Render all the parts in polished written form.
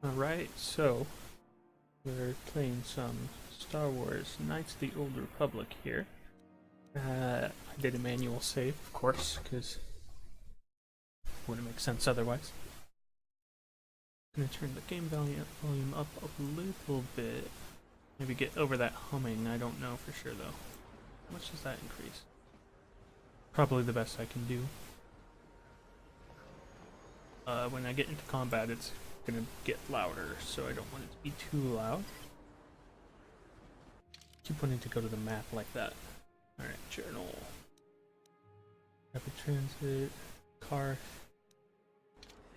Alright, so we're playing some Star Wars Knights of the Old Republic here. I did a manual save, of course, because it wouldn't make sense otherwise. I'm going to turn the game volume up a little bit. Maybe get over that humming, I don't know for sure though. How much does that increase? Probably the best I can do. When I get into combat, it's gonna get louder, so I don't want it to be too loud. Keep wanting to go to the map like that. Alright, journal. Rapid transit, car.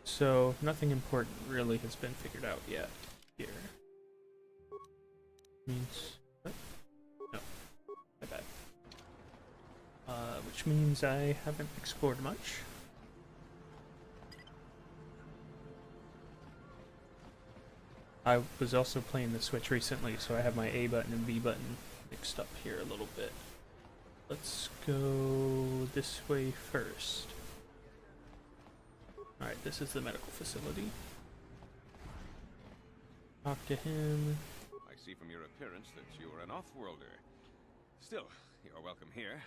So, nothing important really has been figured out yet here. Means... what? No. My bad. Which means I haven't explored much. I was also playing the Switch recently, so I have my A button and B button mixed up here a little bit. Let's go this way first. Alright, this is the medical facility. Talk to him. I see from your appearance that you are an off-worlder. Still, you are welcome here.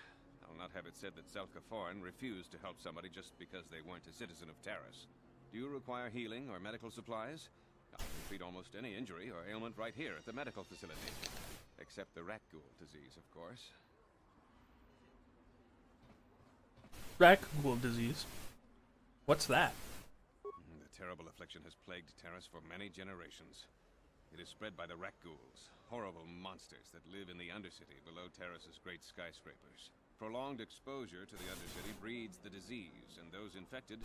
I'll not have it said that Zelka Foreign refused to help somebody just because they weren't a citizen of Taris. Do you require healing or medical supplies? I can treat almost any injury or ailment right here at the medical facility. Except the rat ghoul disease, of course. Rat ghoul disease? What's that? The terrible affliction has plagued Taris for many generations. It is spread by the rat ghouls, horrible monsters that live in the Undercity below Taris's great skyscrapers. Prolonged exposure to the Undercity breeds the disease, and those infected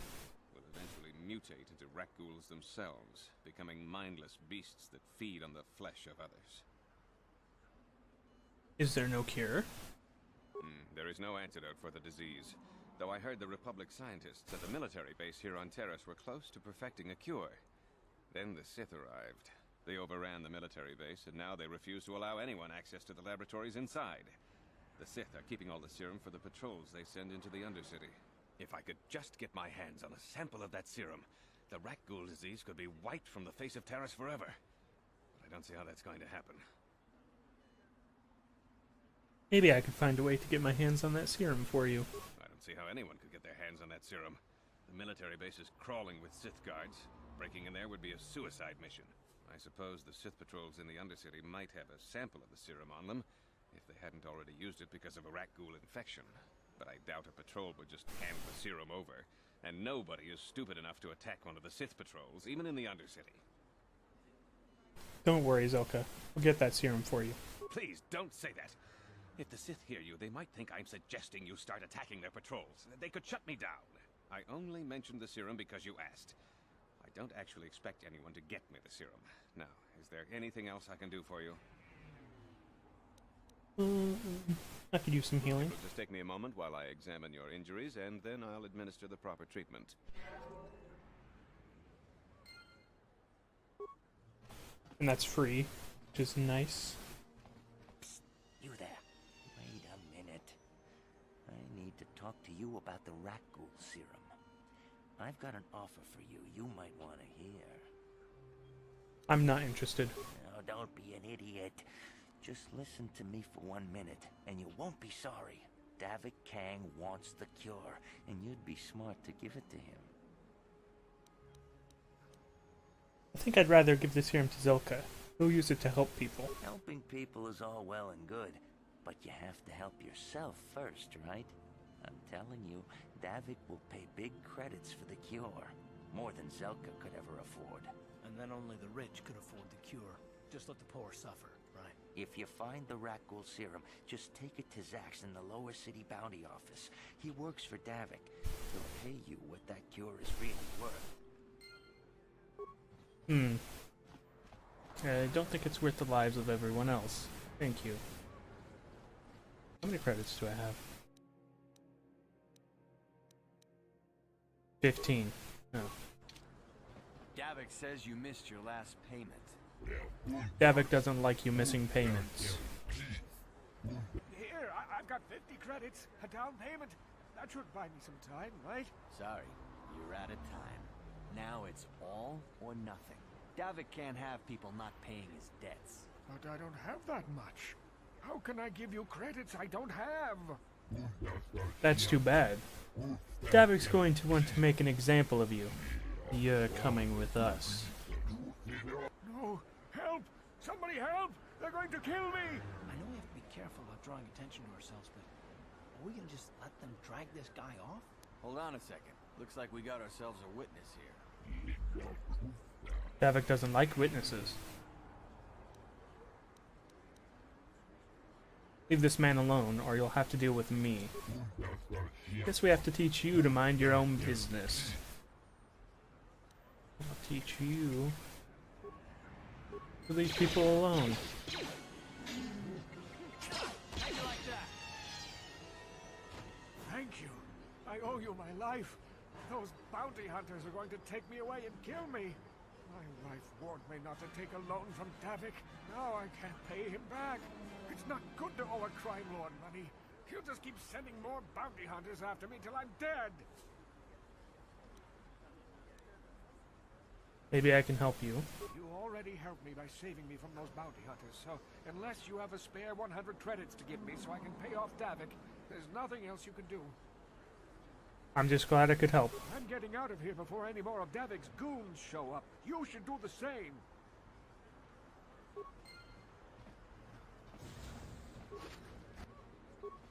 will eventually mutate into rat ghouls themselves, becoming mindless beasts that feed on the flesh of others. Is there no cure? There is no antidote for the disease, though I heard the Republic scientists at the military base here on Taris were close to perfecting a cure. Then the Sith arrived. They overran the military base, and now they refuse to allow anyone access to the laboratories inside. The Sith are keeping all the serum for the patrols they send into the Undercity. If I could just get my hands on a sample of that serum, the rat ghoul disease could be wiped from the face of Taris forever. But I don't see how that's going to happen. Maybe I could find a way to get my hands on that serum for you. I don't see how anyone could get their hands on that serum. The military base is crawling with Sith guards. Breaking in there would be a suicide mission. I suppose the Sith patrols in the Undercity might have a sample of the serum on them, if they hadn't already used it because of a rat ghoul infection. But I doubt a patrol would just hand the serum over, and nobody is stupid enough to attack one of the Sith patrols, even in the Undercity. Don't worry, Zelka. We'll get that serum for you. Please, don't say that. If the Sith hear you, they might think I'm suggesting you start attacking their patrols. They could shut me down. I only mentioned the serum because you asked. I don't actually expect anyone to get me the serum. Now, is there anything else I can do for you? I could use some healing. It'll just take me a moment while I examine your injuries, and then I'll administer the proper treatment. And that's free, which is nice. Psst, you there. Wait a minute. I need to talk to you about the rat ghoul serum. I've got an offer for you might want to hear. I'm not interested. Oh, don't be an idiot. Just listen to me for 1 minute, and you won't be sorry. Davik Kang wants the cure, and you'd be smart to give it to him. I think I'd rather give the serum to Zelka. He'll use it to help people. Helping people is all well and good, but you have to help yourself first, right? I'm telling you, Davik will pay big credits for the cure. More than Zelka could ever afford. And then only the rich could afford the cure. Just let the poor suffer, right? If you find the rat ghoul serum, just take it to Zax in the lower city bounty office. He works for Davik. He'll pay you what that cure is really worth. I don't think it's worth the lives of everyone else. Thank you. How many credits do I have? 15. Oh. Davik says you missed your last payment. Davik doesn't like you missing payments. Here, I've got 50 credits, a down payment. That should buy me some time, right? Sorry, you're out of time. Now it's all or nothing. Davik can't have people not paying his debts. But I don't have that much. How can I give you credits I don't have? That's too bad. Davik's going to want to make an example of you. You're coming with us. No! Help! Somebody help! They're going to kill me! I know we have to be careful about drawing attention to ourselves, but are we gonna just let them drag this guy off? Hold on a second. Looks like we got ourselves a witness here. Davik doesn't like witnesses. Leave this man alone, or you'll have to deal with me. Guess we have to teach you to mind your own business. I'll teach you to leave people alone. Thank you. I owe you my life. Those bounty hunters are going to take me away and kill me. My wife warned me not to take a loan from Davik. Now I can't pay him back. It's not good to owe a crime lord money. He'll just keep sending more bounty hunters after me till I'm dead. Maybe I can help you. You already helped me by saving me from those bounty hunters, so unless you have a spare 100 credits to give me so I can pay off Davik, there's nothing else you can do. I'm just glad I could help. I'm getting out of here before any more of Davik's goons show up. You should do the same.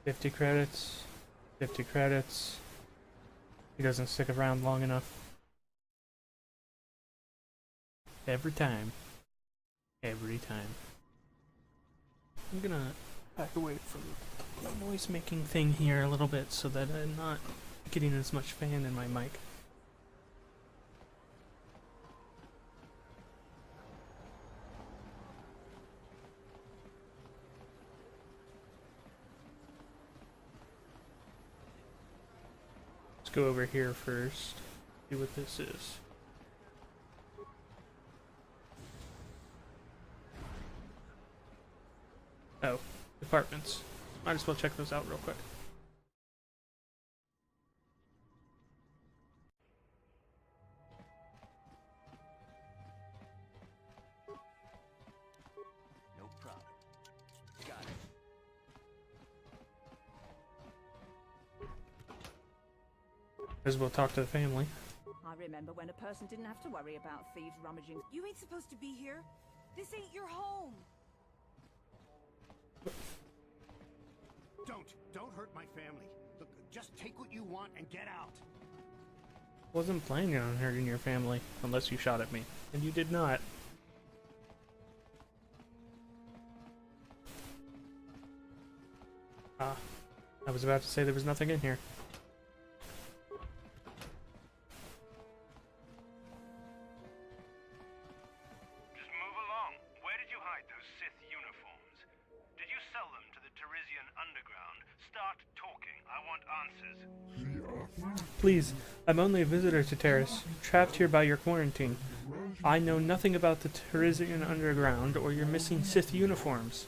$50 credits. 50 credits. He doesn't stick around long enough. Every time. Every time. I'm gonna back away from the noise making thing here a little bit so that I'm not getting as much fan in my mic. Let's go over here first. See what this is. Oh, departments. Might as well check those out real quick. No problem. Got it. As we'll talk to the family. I remember when a person didn't have to worry about thieves rummaging. You ain't supposed to be here. This ain't your home. Don't hurt my family. Look, just take what you want and get out. Wasn't planning on hurting your family, unless you shot at me. And you did not. Ah, I was about to say there was nothing in here. Just move along. Where did you hide those Sith uniforms? Did you sell them to the Teresian underground? Start talking. I want answers. Please, I'm only a visitor to Terrace, trapped here by your quarantine. I know nothing about the Teresian underground or your missing Sith uniforms.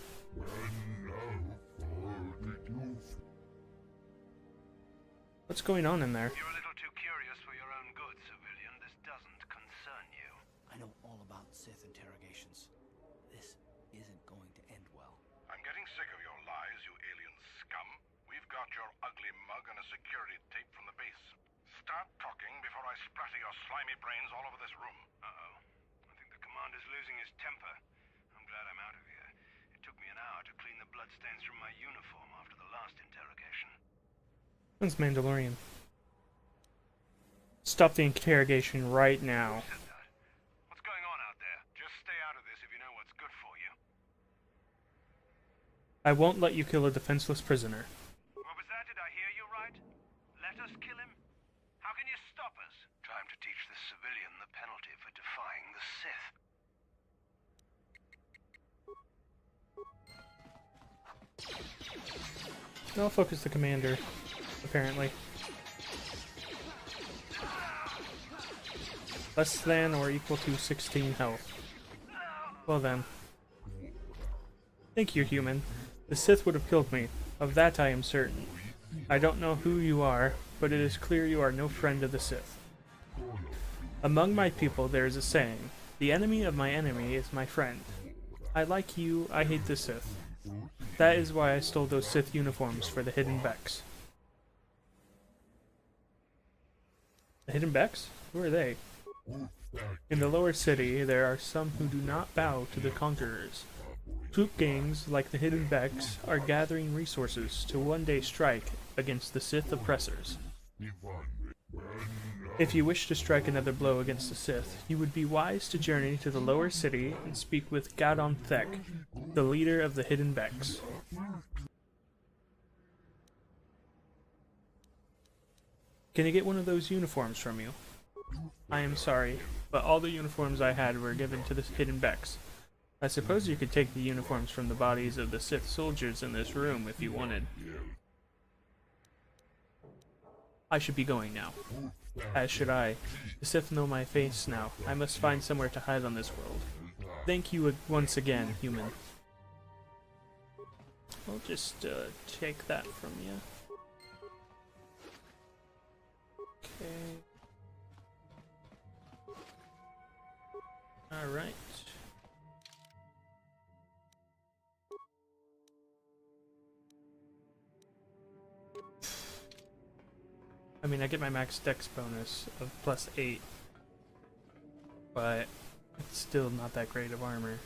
What's going on in there? You're a little too curious for your own good, civilian. This doesn't concern you. I know all about Sith interrogations. This isn't going to end well. I'm getting sick of your lies, you alien scum. We've got your ugly mug and a security tape from the base. Start talking before I splatter your slimy brains all over this room. Uh-oh. I think the commander's losing his temper. I'm glad I'm out of here. It took me an hour to clean the bloodstains from my uniform after the last interrogation. When's Mandalorian? Stop the interrogation right now. Who said that? What's going on out there? Just stay out of this if you know what's good for you. I won't let you kill a defenseless prisoner. What was that? Did I hear you right? Let us kill him? How can you stop us? Time to teach this civilian the penalty for defying the Sith. I'll focus the commander, apparently. Less than or equal to 16 health. Well then. Thank you, human. The Sith would have killed me. Of that I am certain. I don't know who you are, but it is clear you are no friend of the Sith. Among my people there is a saying, The enemy of my enemy is my friend. I like you, I hate the Sith. That is why I stole those Sith uniforms for the Hidden Becks. The Hidden Becks? Who are they? In the lower city, there are some who do not bow to the conquerors. Troop gangs like the Hidden Becks are gathering resources to one day strike against the Sith oppressors. If you wish to strike another blow against the Sith, you would be wise to journey to the lower city and speak with Gadon Thek, the leader of the Hidden Becks. Can I get one of those uniforms from you? I am sorry, but all the uniforms I had were given to the Hidden Becks. I suppose you could take the uniforms from the bodies of the Sith soldiers in this room if you wanted. I should be going now. As should I. The Sith know my face now. I must find somewhere to hide on this world. Thank you once again, human. I'll just take that from you. Okay. Alright. I mean, I get my max dex bonus of +8, but it's still not that great of armor.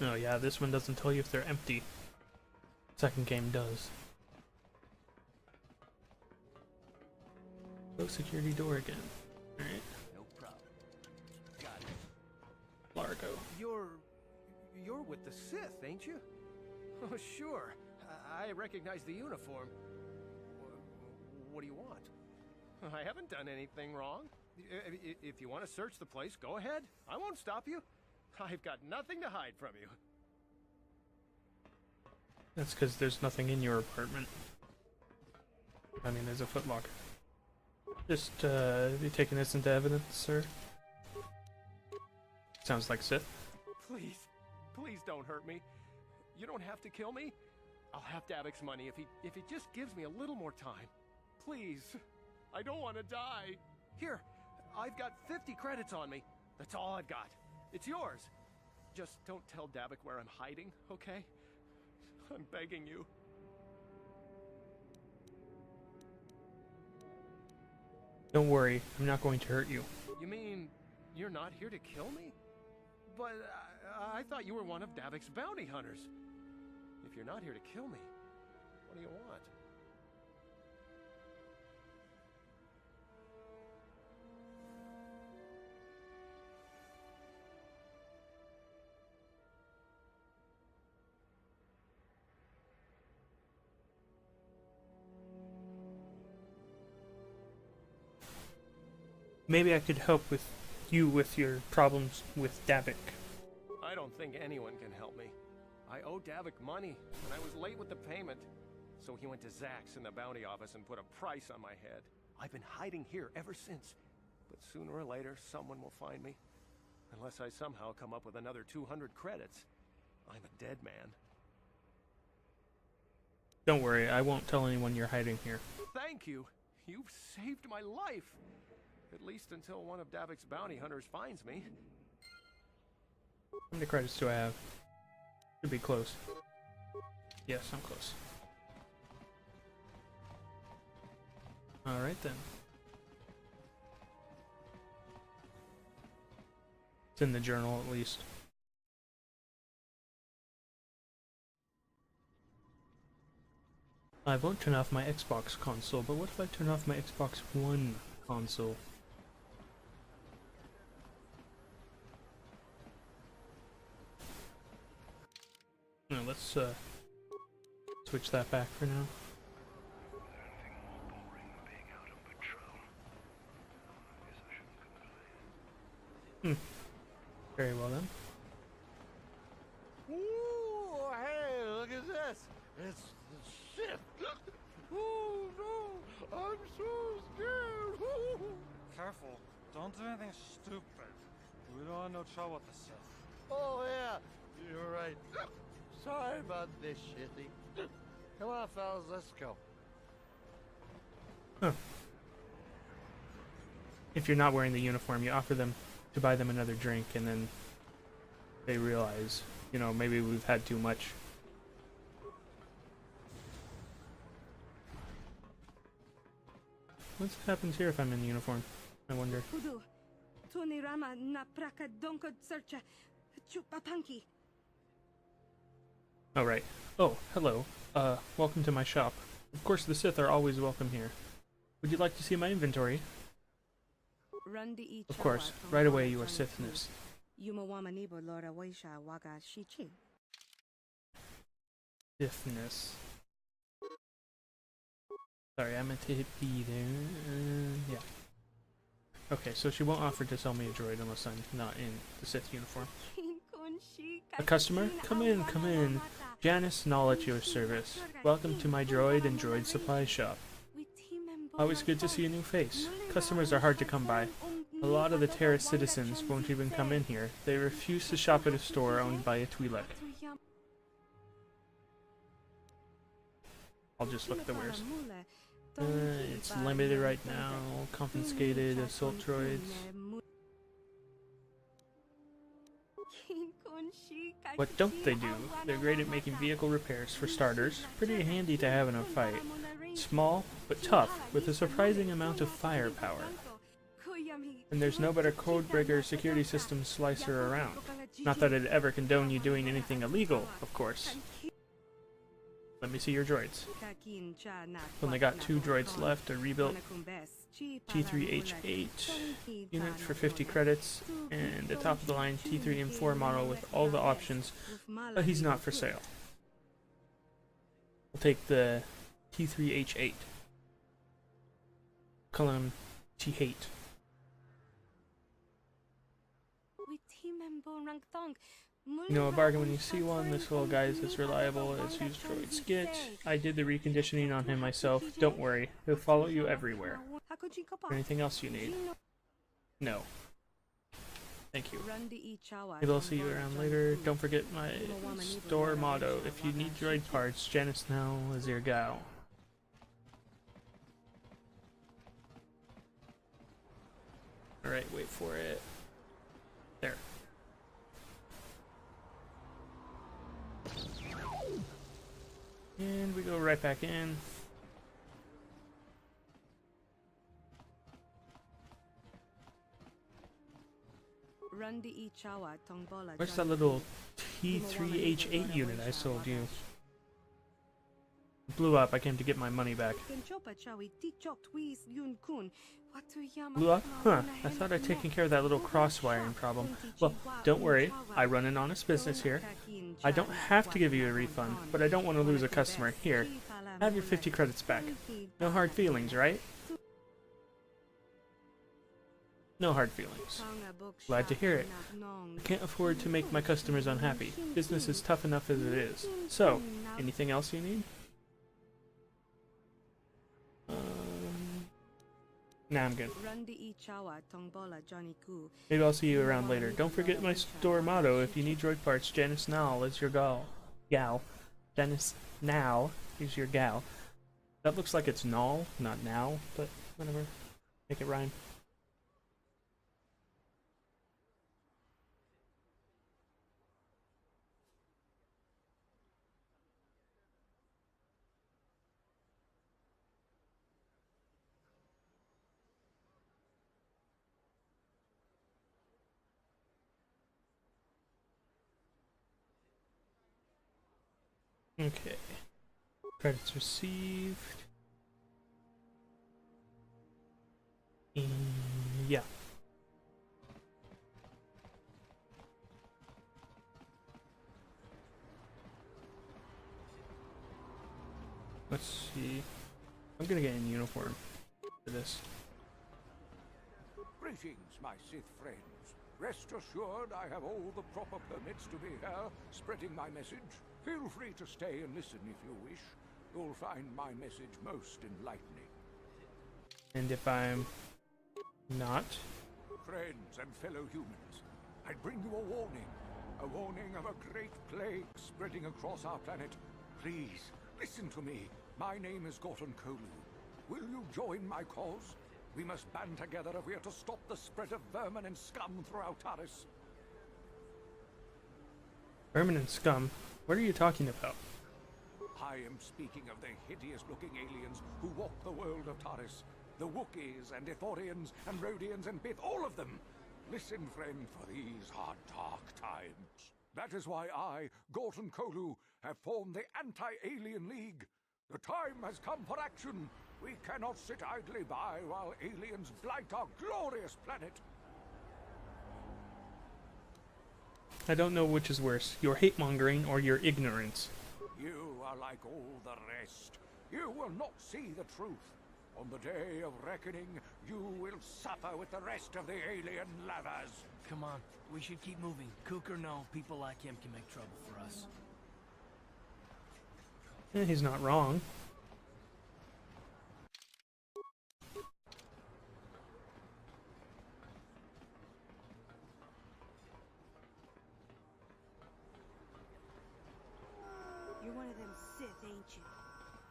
Oh yeah, this one doesn't tell you if they're empty. Second game does. Close security door again. Alright. No problem. Got it. Largo. You're with the Sith, ain't you? Oh, sure. I recognize the uniform. What do you want? I haven't done anything wrong. If you want to search the place, go ahead. I won't stop you. I've got nothing to hide from you. That's because there's nothing in your apartment. I mean, there's a footlocker. Just, you taking this into evidence, sir? Sounds like Sith. Please don't hurt me. You don't have to kill me. I'll have Davik's money if he just gives me a little more time. Please. I don't want to die. Here, I've got 50 credits on me. That's all I've got. It's yours. Just don't tell Davik where I'm hiding, okay? I'm begging you. Don't worry, I'm not going to hurt you. You mean you're not here to kill me? But I thought you were one of Davik's bounty hunters. If you're not here to kill me, what do you want? Maybe I could help with your problems with Davik. I don't think anyone can help me. I owe Davik money, and I was late with the payment. So he went to Zach's in the bounty office and put a price on my head. I've been hiding here ever since. But sooner or later, someone will find me. Unless I somehow come up with another 200 credits. I'm a dead man. Don't worry, I won't tell anyone you're hiding here. Thank you. You've saved my life. At least until one of Davik's bounty hunters finds me. How many credits do I have? Should be close. Yes, I'm close. Alright then. It's in the journal at least. I won't turn off my Xbox console, but what if I turn off my Xbox One console? No, let's switch that back for now. Very well then. Ooh, hey, look at this. It's the Sith. Oh no, I'm so scared. Careful, don't do anything stupid. We don't want no trouble with the Sith. Oh, yeah, you're right. Sorry about this, shitty. Come on, fellas, let's go. Huh. If you're not wearing the uniform, you offer them to buy them another drink, and then they realize, you know, maybe we've had too much. What happens here if I'm in uniform? I wonder. Oh, right. Oh, hello. Welcome to my shop. Of course, the Sith are always welcome here. Would you like to see my inventory? Of course. Right away, your Sithness. Sithness. Sorry, I meant to hit B there. Yeah. Okay, so she won't offer to sell me a droid unless I'm not in the Sith uniform. A customer? Come in, come in. Janice Null at your service. Welcome to my droid and droid supply shop. Always good to see a new face. Customers are hard to come by. A lot of the Terrace citizens won't even come in here. They refuse to shop at a store owned by a Twi'lek. I'll just look at the wares. It's limited right now. Confiscated assault droids. What don't they do? They're great at making vehicle repairs, for starters. Pretty handy to have in a fight. Small, but tough, with a surprising amount of firepower. And there's no better codebreaker security system slicer around. Not that I'd ever condone you doing anything illegal, of course. Let me see your droids. Only got 2 droids left, a rebuilt T3H8 unit for 50 credits, and a top-of-the-line T3M4 model with all the options, but he's not for sale. We'll take the T3H8. Call him T8. You know a bargain when you see one. This little guy is as reliable as used droids get. I did the reconditioning on him myself. Don't worry, he'll follow you everywhere. Anything else you need? No. Thank you. Maybe I'll see you around later. Don't forget my store motto. If you need droid parts, Janice now is your gal. Alright, wait for it. There. And we go right back in. Where's that little T3H8 unit I sold you? It blew up. I came to get my money back. Blew up? Huh. I thought I'd taken care of that little cross-wiring problem. Well, don't worry. I run an honest business here. I don't have to give you a refund, but I don't want to lose a customer. Here, have your 50 credits back. No hard feelings, right? No hard feelings. Glad to hear it. I can't afford to make my customers unhappy. Business is tough enough as it is. So, anything else you need? Nah, I'm good. Maybe I'll see you around later. Don't forget my store motto. If you need droid parts, Janice Now is your gal. Janice Now is your gal. That looks like it's Null, not now, but whatever. Make it rhyme. Okay. Credits received. Yeah. Let's see. I'm gonna get in uniform for this. Greetings, my Sith friends. Rest assured I have all the proper permits to be here, spreading my message. Feel free to stay and listen if you wish. You'll find my message most enlightening. And if I'm not? Friends and fellow humans, I bring you a warning. A warning of a great plague spreading across our planet. Please, listen to me. My name is KotOR. Will you join my cause? We must band together if we are to stop the spread of vermin and scum throughout Taris. Vermin and scum? What are you talking about? I am speaking of the hideous-looking aliens who walk the world of Taris. The Wookiees and Ithorians and Rhodians and Bith, all of them. Listen, friend, for these are dark times. That is why I, KotOR, have formed the Anti-Alien League. The time has come for action. We cannot sit idly by while aliens blight our glorious planet. I don't know which is worse, your hate-mongering or your ignorance. You are like all the rest. You will not see the truth. On the day of reckoning, you will suffer with the rest of the alien lovers. Come on, we should keep moving. Kook or no, people like him can make trouble for us. He's not wrong. You're one of them Sith, ain't you?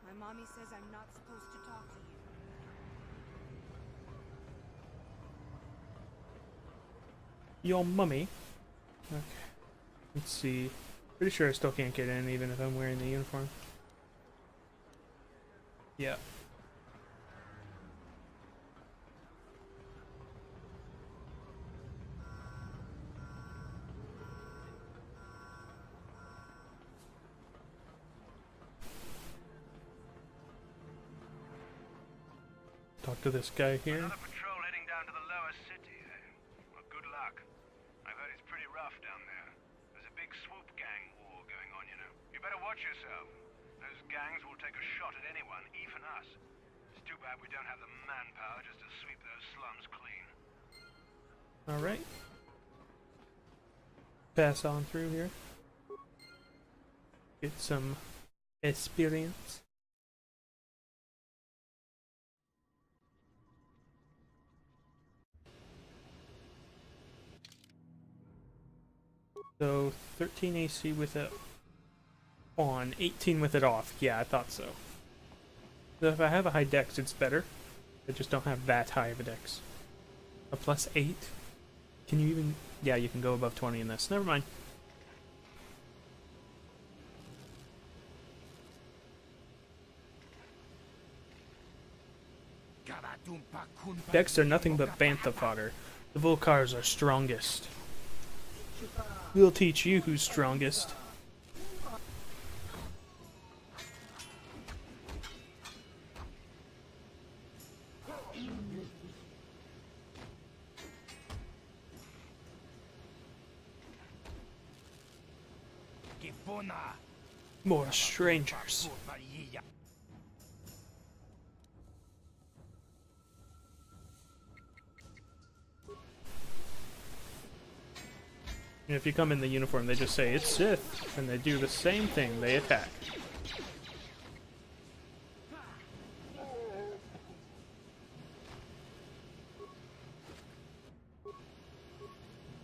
My mommy says I'm not supposed to talk to you. Your mummy? Okay. Let's see. Pretty sure I still can't get in even if I'm wearing the uniform. Yeah. Talk to this guy here. Another patrol heading down to the lower city, eh? Well, good luck. I've heard it's pretty rough down there. There's a big swoop gang war going on, you know. You better watch yourself. Those gangs will take a shot at anyone, even us. It's too bad we don't have the manpower just to sweep those slums clean. Alright. Pass on through here. Get some experience. So 13 AC with it on, 18 with it off. Yeah, I thought so. So if I have a high dex, it's better. I just don't have that high of a dex. A plus 8? Can you even... Yeah, you can go above 20 in this. Never mind. Dex are nothing but bantha fodder. The Volcars are strongest. We'll teach you who's strongest. More strangers. And if you come in the uniform, they just say, it's Sith, and they do the same thing, they attack.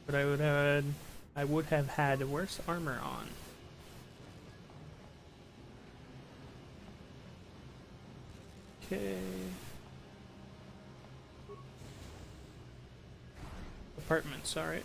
But I would have had worse armor on. Okay. Apartments, alright.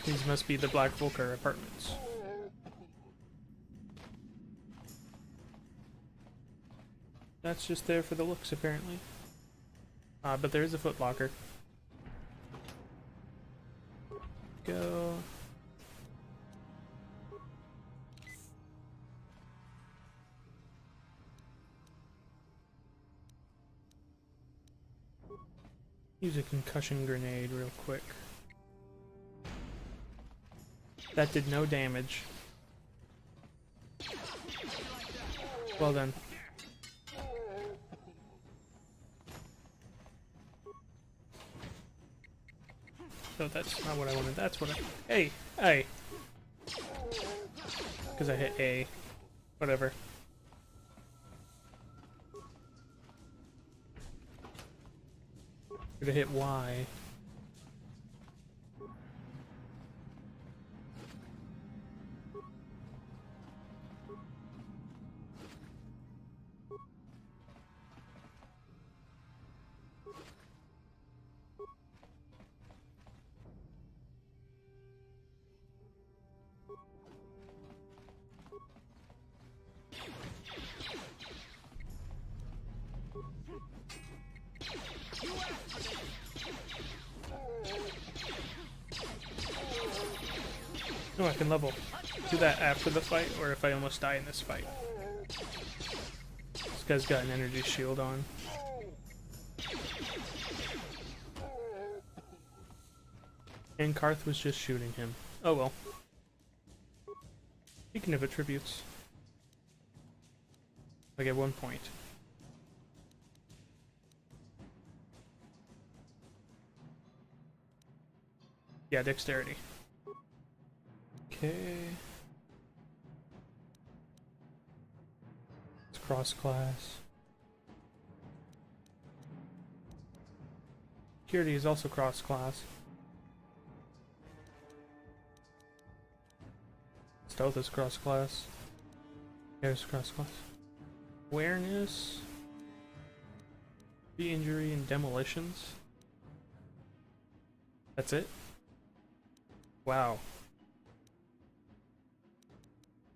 These must be the Black Volcar apartments. That's just there for the looks, apparently. But there is a footlocker. Go. Use a concussion grenade real quick. That did no damage. Well done. No, that's not what I wanted. That's what I... Hey! Hey! Because I hit A. Whatever. Could have hit Y. No, I can level. Do that after the fight, or if I almost die in this fight. This guy's got an energy shield on. And Karth was just shooting him. Oh well. Speaking of attributes, I get 1 point. Yeah, dexterity. Okay. It's cross-class. Security is also cross-class. Stealth is cross-class. Air is cross-class. Awareness. The injury and demolitions. That's it? Wow.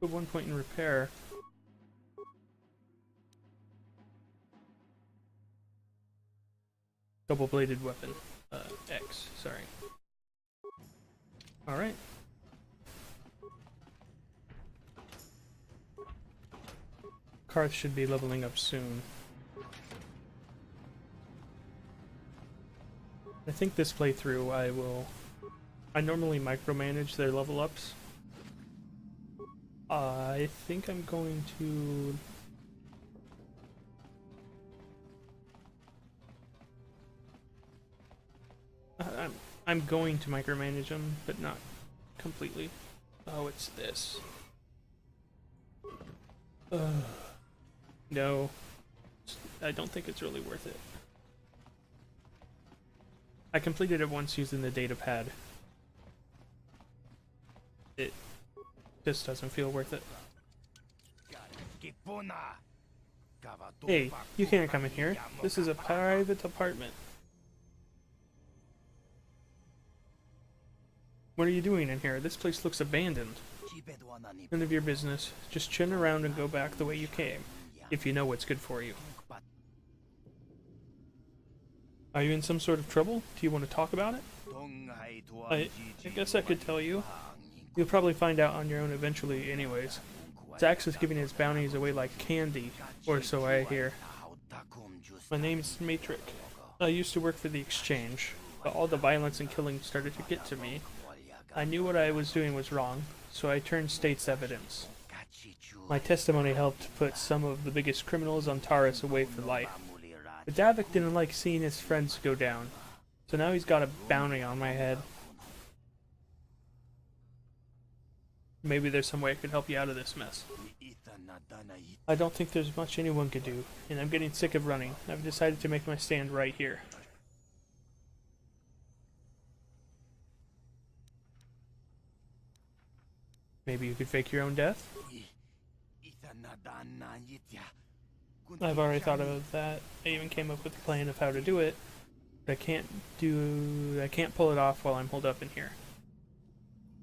Put 1 point in repair. Double-bladed weapon. X, sorry. Alright. Karth should be leveling up soon. I think this playthrough I normally micromanage their level ups. I think I'm going to... I'm going to micromanage them, but not completely. Oh, it's this. No. I don't think it's really worth it. I completed it once using the data pad. It just doesn't feel worth it. Hey, you can't come in here. This is a private apartment. What are you doing in here? This place looks abandoned. None of your business. Just chin around and go back the way you came, if you know what's good for you. Are you in some sort of trouble? Do you want to talk about it? I guess I could tell you. You'll probably find out on your own eventually anyways. Zax is giving his bounties away like candy, or so I hear. My name's Matrix. I used to work for the Exchange, but all the violence and killing started to get to me. I knew what I was doing was wrong, so I turned state's evidence. My testimony helped put some of the biggest criminals on Taurus away for life. But Davik didn't like seeing his friends go down, so now he's got a bounty on my head. Maybe there's some way I could help you out of this mess. I don't think there's much anyone could do, and I'm getting sick of running. I've decided to make my stand right here. Maybe you could fake your own death? I've already thought of that. I even came up with a plan of how to do it. But I can't pull it off while I'm holed up in here.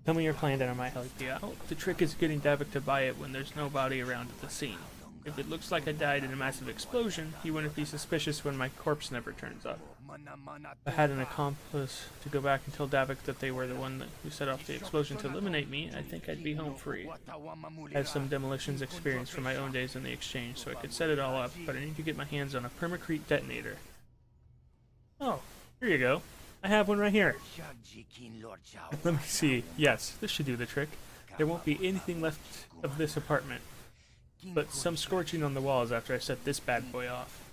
Tell me your plan and I might help you out. The trick is getting Davik to buy it when there's nobody around at the scene. If it looks like I died in a massive explosion, he wouldn't be suspicious when my corpse never turns up. If I had an accomplice to go back and tell Davik that they were the one who set off the explosion to eliminate me, I think I'd be home free. I have some demolitions experience from my own days in the Exchange, so I could set it all up, but I need to get my hands on a permacrete detonator. Oh, here you go. I have one right here. Let me see. Yes, this should do the trick. There won't be anything left of this apartment, but some scorching on the walls after I set this bad boy off.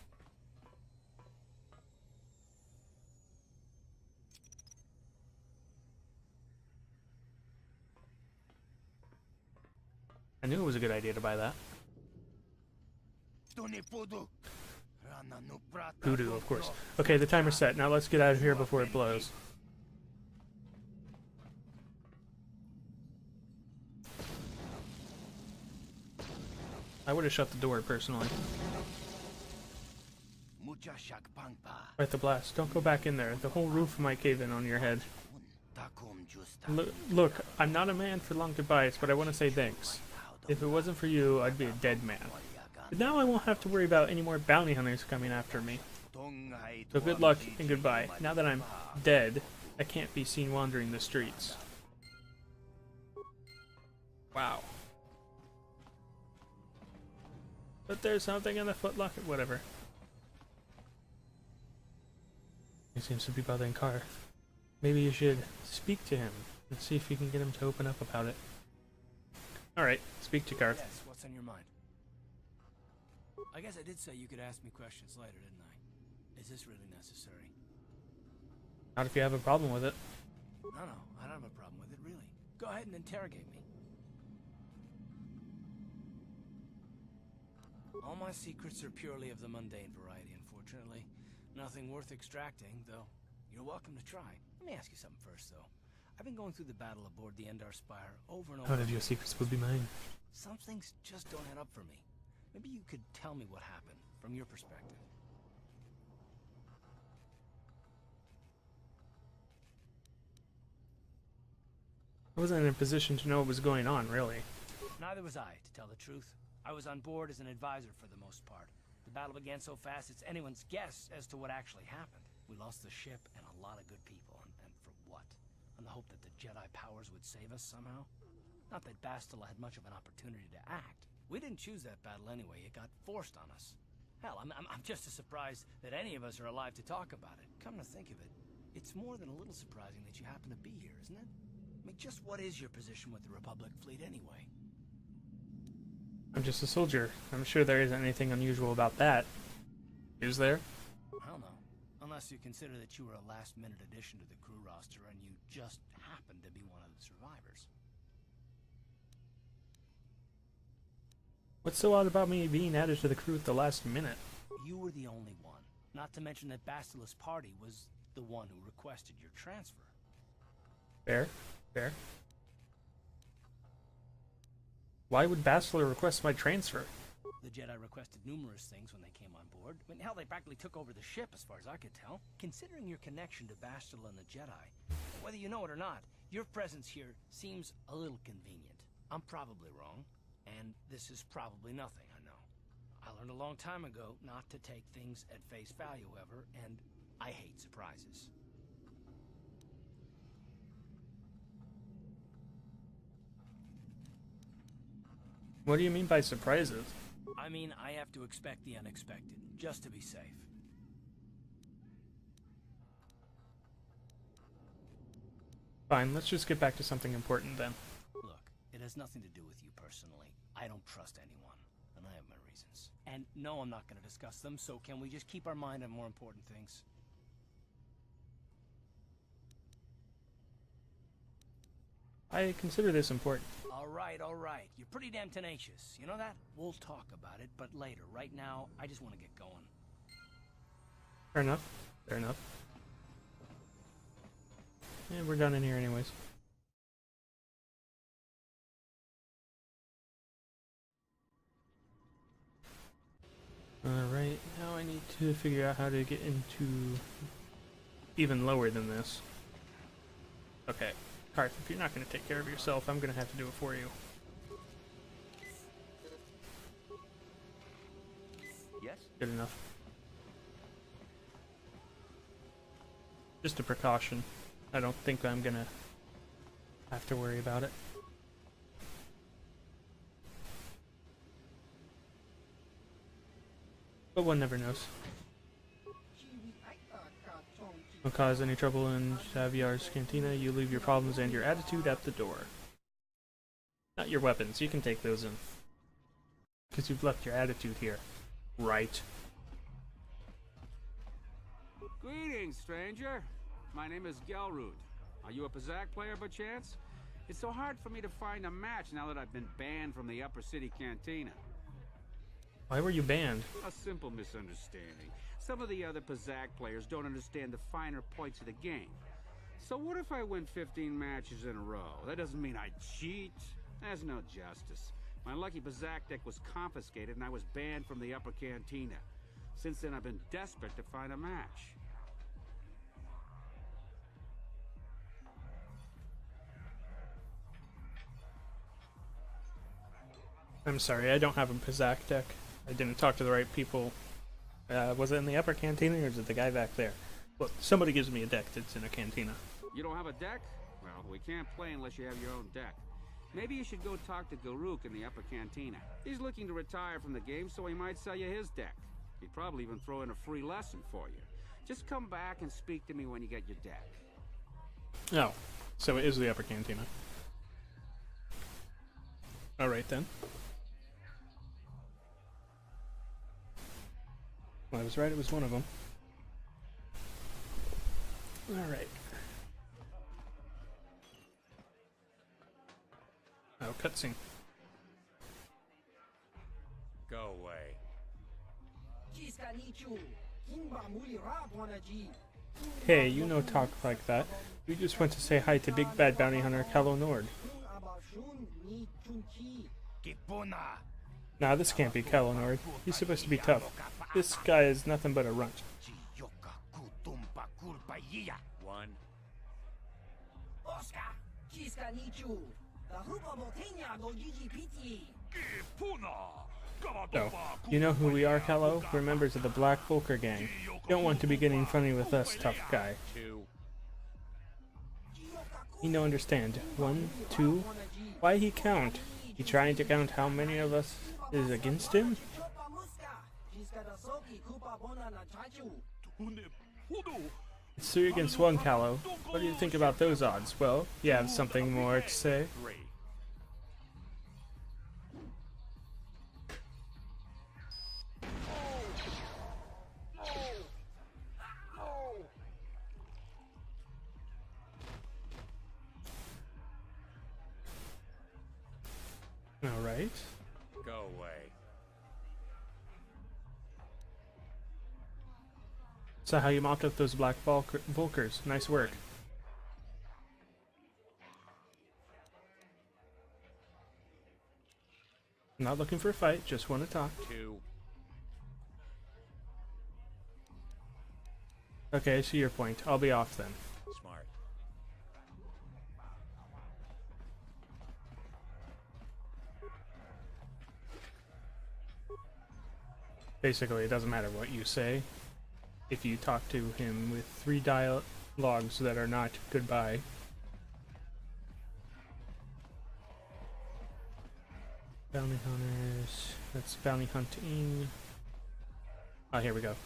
I knew it was a good idea to buy that. Voodoo, of course. Okay, the timer's set. Now let's get out of here before it blows. I would have shut the door, personally. Right, the blast. Don't go back in there. The whole roof might cave in on your head. Look, I'm not a man for long goodbyes, but I want to say thanks. If it wasn't for you, I'd be a dead man. But now I won't have to worry about any more bounty hunters coming after me. So good luck and goodbye. Now that I'm dead, I can't be seen wandering the streets. Wow. But there's something in the footlocker. Whatever. He seems to be bothering Carr. Maybe you should speak to him and see if you can get him to open up about it. Alright, speak to Carr. Yes, what's on your mind? I guess I did say you could ask me questions later, didn't I? Is this really necessary? Not if you have a problem with it. No, I don't have a problem with it, really. Go ahead and interrogate me. All my secrets are purely of the mundane variety, unfortunately. Nothing worth extracting, though you're welcome to try. Let me ask you something first, though. I've been going through the battle aboard the Endar Spire over and over. None of your secrets would be mine. Some things just don't add up for me. Maybe you could tell me what happened, from your perspective. I wasn't in a position to know what was going on, really. Neither was I, to tell the truth. I was on board as an advisor for the most part. The battle began so fast it's anyone's guess as to what actually happened. We lost the ship and a lot of good people, and for what? On the hope that the Jedi powers would save us somehow? Not that Bastila had much of an opportunity to act. We didn't choose that battle anyway, it got forced on us. Hell, I'm just as surprised that any of us are alive to talk about it. Come to think of it, it's more than a little surprising that you happen to be here, isn't it? I mean, just what is your position with the Republic fleet anyway? I'm just a soldier. I'm sure there isn't anything unusual about that. Is there? Hell no. Unless you consider that you were a last-minute addition to the crew roster and you just happened to be one of the survivors. What's so odd about me being added to the crew at the last minute? You were the only one. Not to mention that Bastila's party was the one who requested your transfer. Fair. Fair. Why would Bastila request my transfer? The Jedi requested numerous things when they came on board. I mean, hell, they practically took over the ship, as far as I could tell. Considering your connection to Bastila and the Jedi, whether you know it or not, your presence here seems a little convenient. I'm probably wrong, and this is probably nothing, I know. I learned a long time ago not to take things at face value, however, and I hate surprises. What do you mean by surprises? I mean, I have to expect the unexpected, just to be safe. Fine, let's just get back to something important then. Look, it has nothing to do with you personally. I don't trust anyone, and I have my reasons. And no, I'm not going to discuss them, so can we just keep our mind on more important things? I consider this important. All right. You're pretty damn tenacious. You know that? We'll talk about it, but later. Right now, I just want to get going. Fair enough. Fair enough. Yeah, we're done in here anyways. Alright, now I need to figure out how to get into even lower than this. Okay. Karth, if you're not going to take care of yourself, I'm going to have to do it for you. Yes? Good enough. Just a precaution. I don't think I'm going to have to worry about it. But one never knows. Don't cause any trouble in Xavier's cantina. You leave your problems and your attitude at the door. Not your weapons. You can take those in. Because you've left your attitude here. Right. Greetings, stranger. My name is Gelrud. Are you a Pazak player by chance? It's so hard for me to find a match now that I've been banned from the Upper City Cantina. Why were you banned? A simple misunderstanding. Some of the other Pazak players don't understand the finer points of the game. So what if I win 15 matches in a row? That doesn't mean I cheat. That's no justice. My lucky Pazak deck was confiscated and I was banned from the Upper Cantina. Since then I've been desperate to find a match. I'm sorry, I don't have a Pazak deck. I didn't talk to the right people. Was it in the upper cantina or is it the guy back there? Look, somebody gives me a deck that's in a cantina. You don't have a deck? Well, we can't play unless you have your own deck. Maybe you should go talk to Garuk in the upper cantina. He's looking to retire from the game, so he might sell you his deck. He'd probably even throw in a free lesson for you. Just come back and speak to me when you get your deck. Oh, so it is the upper cantina. Alright then. Well, I was right, it was one of them. Alright. Oh, cutscene. Go away. Hey, you no talk like that. We just went to say hi to Big Bad Bounty Hunter KotOR. Nah, this can't be KotOR. He's supposed to be tough. This guy is nothing but a runt. One. Oh, you know who we are, Kallo? We're members of the Black Volker gang. Don't want to be getting funny with us, tough guy. You don't understand. 1, 2. Why he count? He trying to count how many of us is against him? It's 3 against 1, Kallo. What do you think about those odds? Well, you have something more to say? Alright. Go away. So how you mopped up those black Volkers. Nice work. Not looking for a fight, just want to talk. 2. Okay, I see your point. I'll be off then. Smart. Basically, it doesn't matter what you say. If you talk to him with 3 dialogues that are not goodbye. Bounty hunters. That's bounty hunting. Oh, here we go.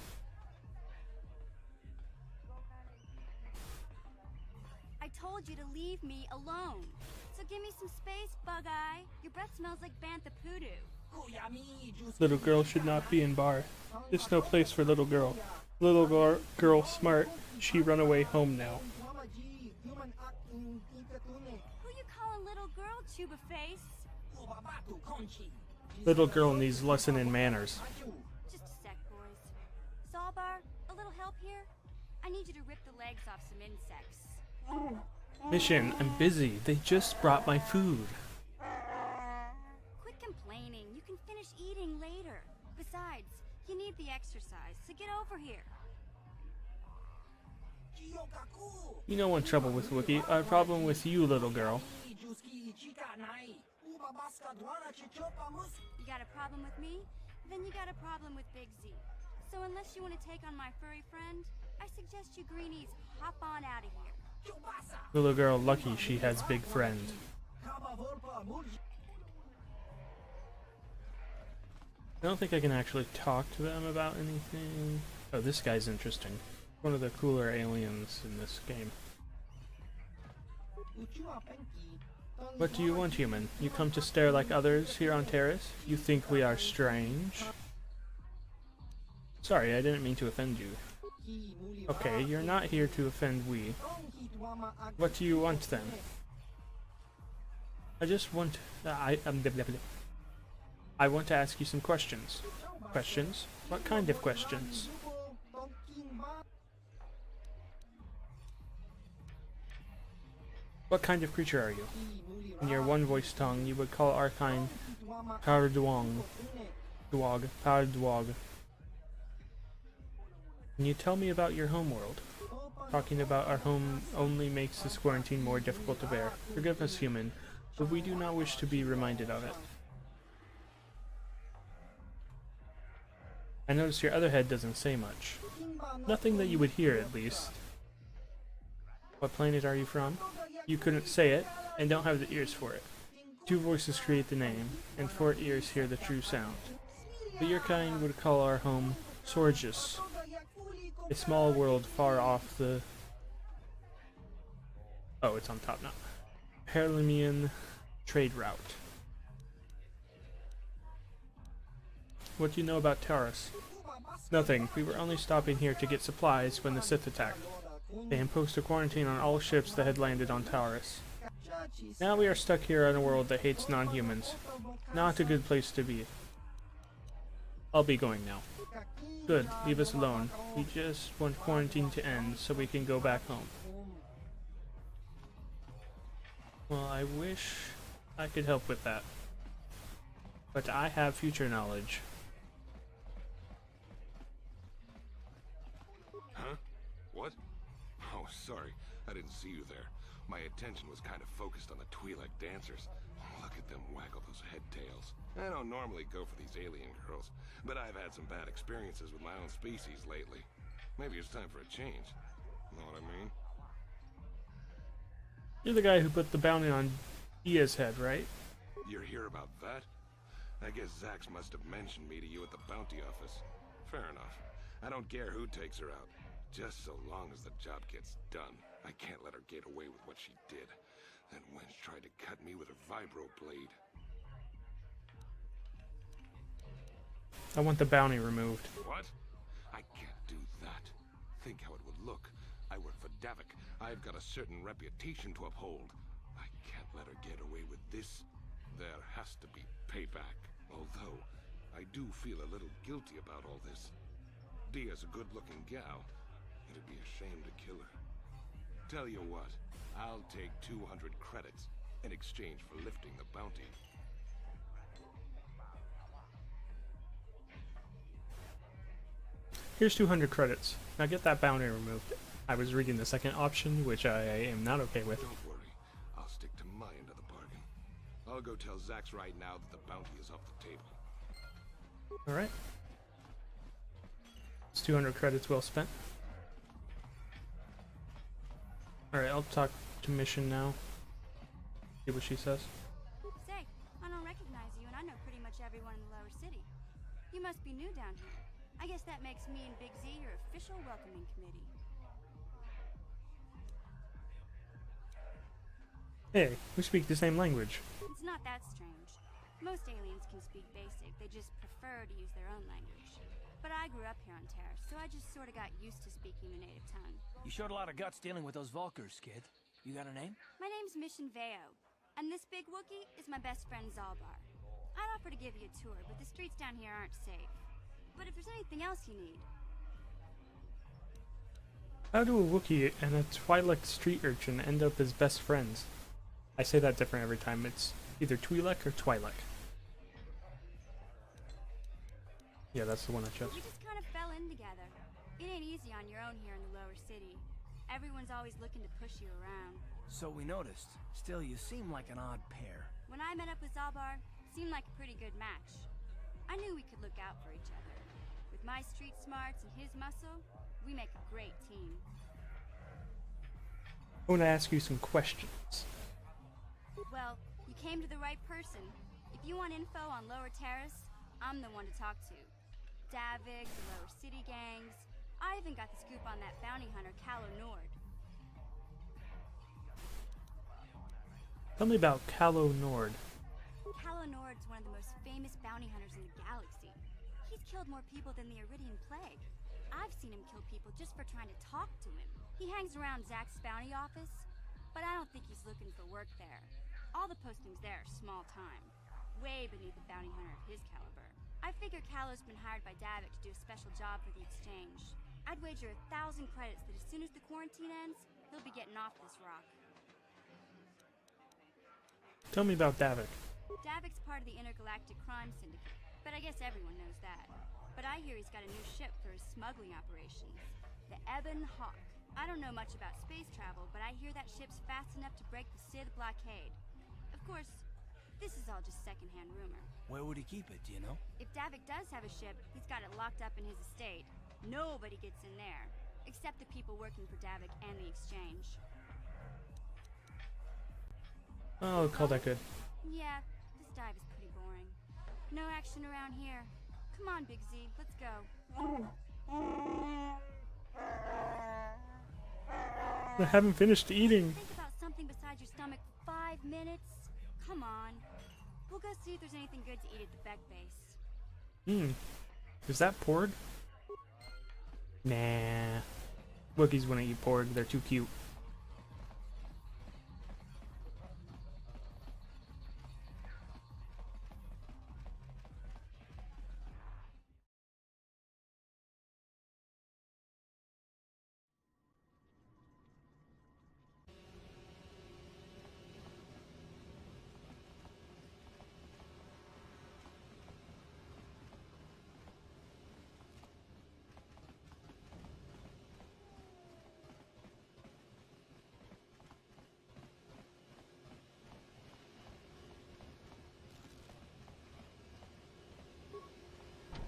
I told you to leave me alone. So give me some space, Bug-Eye. Your breath smells like Bantha Poodoo. Little girl should not be in bar. There's no place for little girl. Little girl smart. She run away home now. Who you calling little girl, Chuba Face? Little girl needs lesson in manners. Just a sec, boys. Sawbar, a little help here? I need you to rip the legs off some insects. Mission, I'm busy. They just brought my food. Quit complaining. You can finish eating later. Besides, you need the exercise, so get over here. You don't want trouble with Wookiee. I have a problem with you, little girl. You got a problem with me? Then you got a problem with Big Z. So unless you want to take on my furry friend, I suggest you greenies hop on out of here. Little girl lucky she has big friend. I don't think I can actually talk to them about anything. Oh, this guy's interesting. One of the cooler aliens in this game. What do you want, human? You come to stare like others here on Terrace? You think we are strange? Sorry, I didn't mean to offend you. Okay, you're not here to offend we. What do you want then? I just want I want to ask you some questions. Questions? What kind of questions? What kind of creature are you? In your one-voice tongue, you would call our kind Paradwong. Paradwog. Can you tell me about your homeworld? Talking about our home only makes this quarantine more difficult to bear. Forgive us, human, but we do not wish to be reminded of it. I notice your other head doesn't say much. Nothing that you would hear, at least. What planet are you from? You couldn't say it, and don't have the ears for it. 2 voices create the name, and 4 ears hear the true sound. But your kind would call our home Sorgus, a small world far off the... Oh, it's on top now. Perlemian trade route. What do you know about Taurus? Nothing. We were only stopping here to get supplies when the Sith attacked. They imposed a quarantine on all ships that had landed on Taurus. Now we are stuck here in a world that hates non-humans. Not a good place to be. I'll be going now. Good, leave us alone. We just want quarantine to end so we can go back home. Well, I wish I could help with that. But I have future knowledge. Huh? What? Oh, sorry. I didn't see you there. My attention was kind of focused on the Twi'lek dancers. Look at them waggle those head tails. I don't normally go for these alien girls, but I've had some bad experiences with my own species lately. Maybe it's time for a change. Know what I mean? You're the guy who put the bounty on Dia's head, right? You're here about that? I guess Zax must have mentioned me to you at the bounty office. Fair enough. I don't care who takes her out. Just so long as the job gets done. I can't let her get away with what she did. That wench tried to cut me with her vibro blade. I want the bounty removed. What? I can't do that. Think how it would look. I work for Davik. I've got a certain reputation to uphold. I can't let her get away with this. There has to be payback. Although, I do feel a little guilty about all this. Dia's a good-looking gal. It'd be a shame to kill her. Tell you what, I'll take 200 credits in exchange for lifting the bounty. Here's 200 credits. Now get that bounty removed. I was reading the second option, which I am not okay with. Don't worry. I'll stick to my end of the bargain. I'll go tell Zax right now that the bounty is off the table. Alright. It's 200 credits well spent. Alright, I'll talk to Mission now. See what she says. Say, I don't recognize you, and I know pretty much everyone in the lower city. You must be new down here. I guess that makes me and Big Z your official welcoming committee. Hey, we speak the same language. It's not that strange. Most aliens can speak basic, they just prefer to use their own language. But I grew up here on Terra, so I just sort of got used to speaking the native tongue. You showed a lot of guts dealing with those Vulkars, kid. You got a name? My name's Mission Veo, and this big Wookiee is my best friend Zalbar. I'd offer to give you a tour, but the streets down here aren't safe. But if there's anything else you need... How do a Wookiee and a Twi'lek street urchin end up as best friends? I say that different every time. It's either Twi'lek or Twi'lek. Yeah, that's the one I chose. We just kind of fell in together. It ain't easy on your own here in the lower city. Everyone's always looking to push you around. So we noticed. Still, you seem like an odd pair. When I met up with Zalbar, seemed like a pretty good match. I knew we could look out for each other. With my street smarts and his muscle, we make a great team. I want to ask you some questions. Well, you came to the right person. If you want info on Lower Terrace, I'm the one to talk to. Davik, the Lower City gangs. I even got the scoop on that bounty hunter, KotOR. Tell me about KotOR. KotOR's one of the most famous bounty hunters in the galaxy. He's killed more people than the Iridian Plague. I've seen him kill people just for trying to talk to him. He hangs around Zax's bounty office, but I don't think he's looking for work there. All the postings there are small time. Way beneath a bounty hunter of his caliber. I figure Callow's been hired by Davik to do a special job for the exchange. I'd wager 1,000 credits that as soon as the quarantine ends, he'll be getting off this rock. Tell me about Davik. Davik's part of the Intergalactic Crime Syndicate, but I guess everyone knows that. But I hear he's got a new ship for his smuggling operations, the Ebon Hawk. I don't know much about space travel, but I hear that ship's fast enough to break the Sith blockade. Of course, this is all just secondhand rumor. Where would he keep it, do you know? If Davik does have a ship, he's got it locked up in his estate. Nobody gets in there, except the people working for Davik and the exchange. Oh, call that good. Yeah, this dive is pretty boring. No action around here. Come on, Big Z, let's go. I haven't finished eating. Think about something besides your stomach for 5 minutes? Come on. We'll go see if there's anything good to eat at the Beck base. Is that porg? Nah. Wookiees wouldn't eat porg, they're too cute.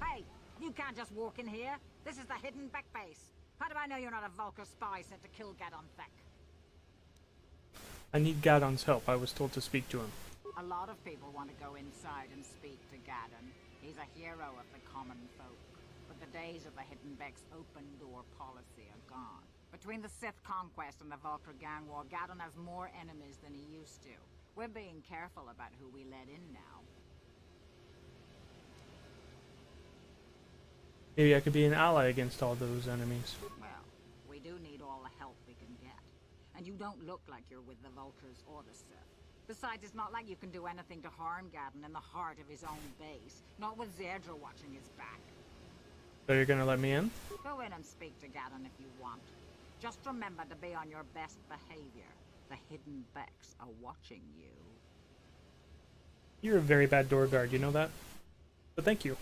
Hey, you can't just walk in here. This is the hidden Beck base. How do I know you're not a Vulkar spy sent to kill Gadon Beck? I need Gadon's help. I was told to speak to him. A lot of people want to go inside and speak to Gadon. He's a hero of the common folk. But the days of the hidden Beck's open-door policy are gone. Between the Sith conquest and the Vulkar gang war, Gadon has more enemies than he used to. We're being careful about who we let in now. Maybe I could be an ally against all those enemies. Well, we do need all the help we can get. And you don't look like you're with the Vulkars or the Sith. Besides, it's not like you can do anything to harm Gadon in the heart of his own base. Not with Zerdra watching his back. So you're gonna let me in? Go in and speak to Gadon if you want. Just remember to be on your best behavior. The hidden Becks are watching you. You're a very bad door guard, you know that? But thank you.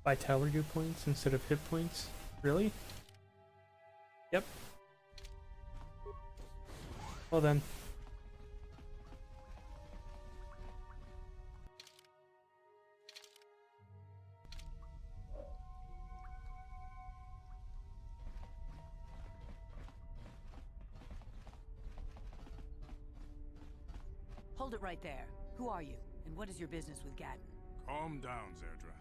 Vitality points instead of hit points? Really? Yep. Well then. Hold it right there. Who are you, and what is your business with Gadon? Calm down, Zerdra.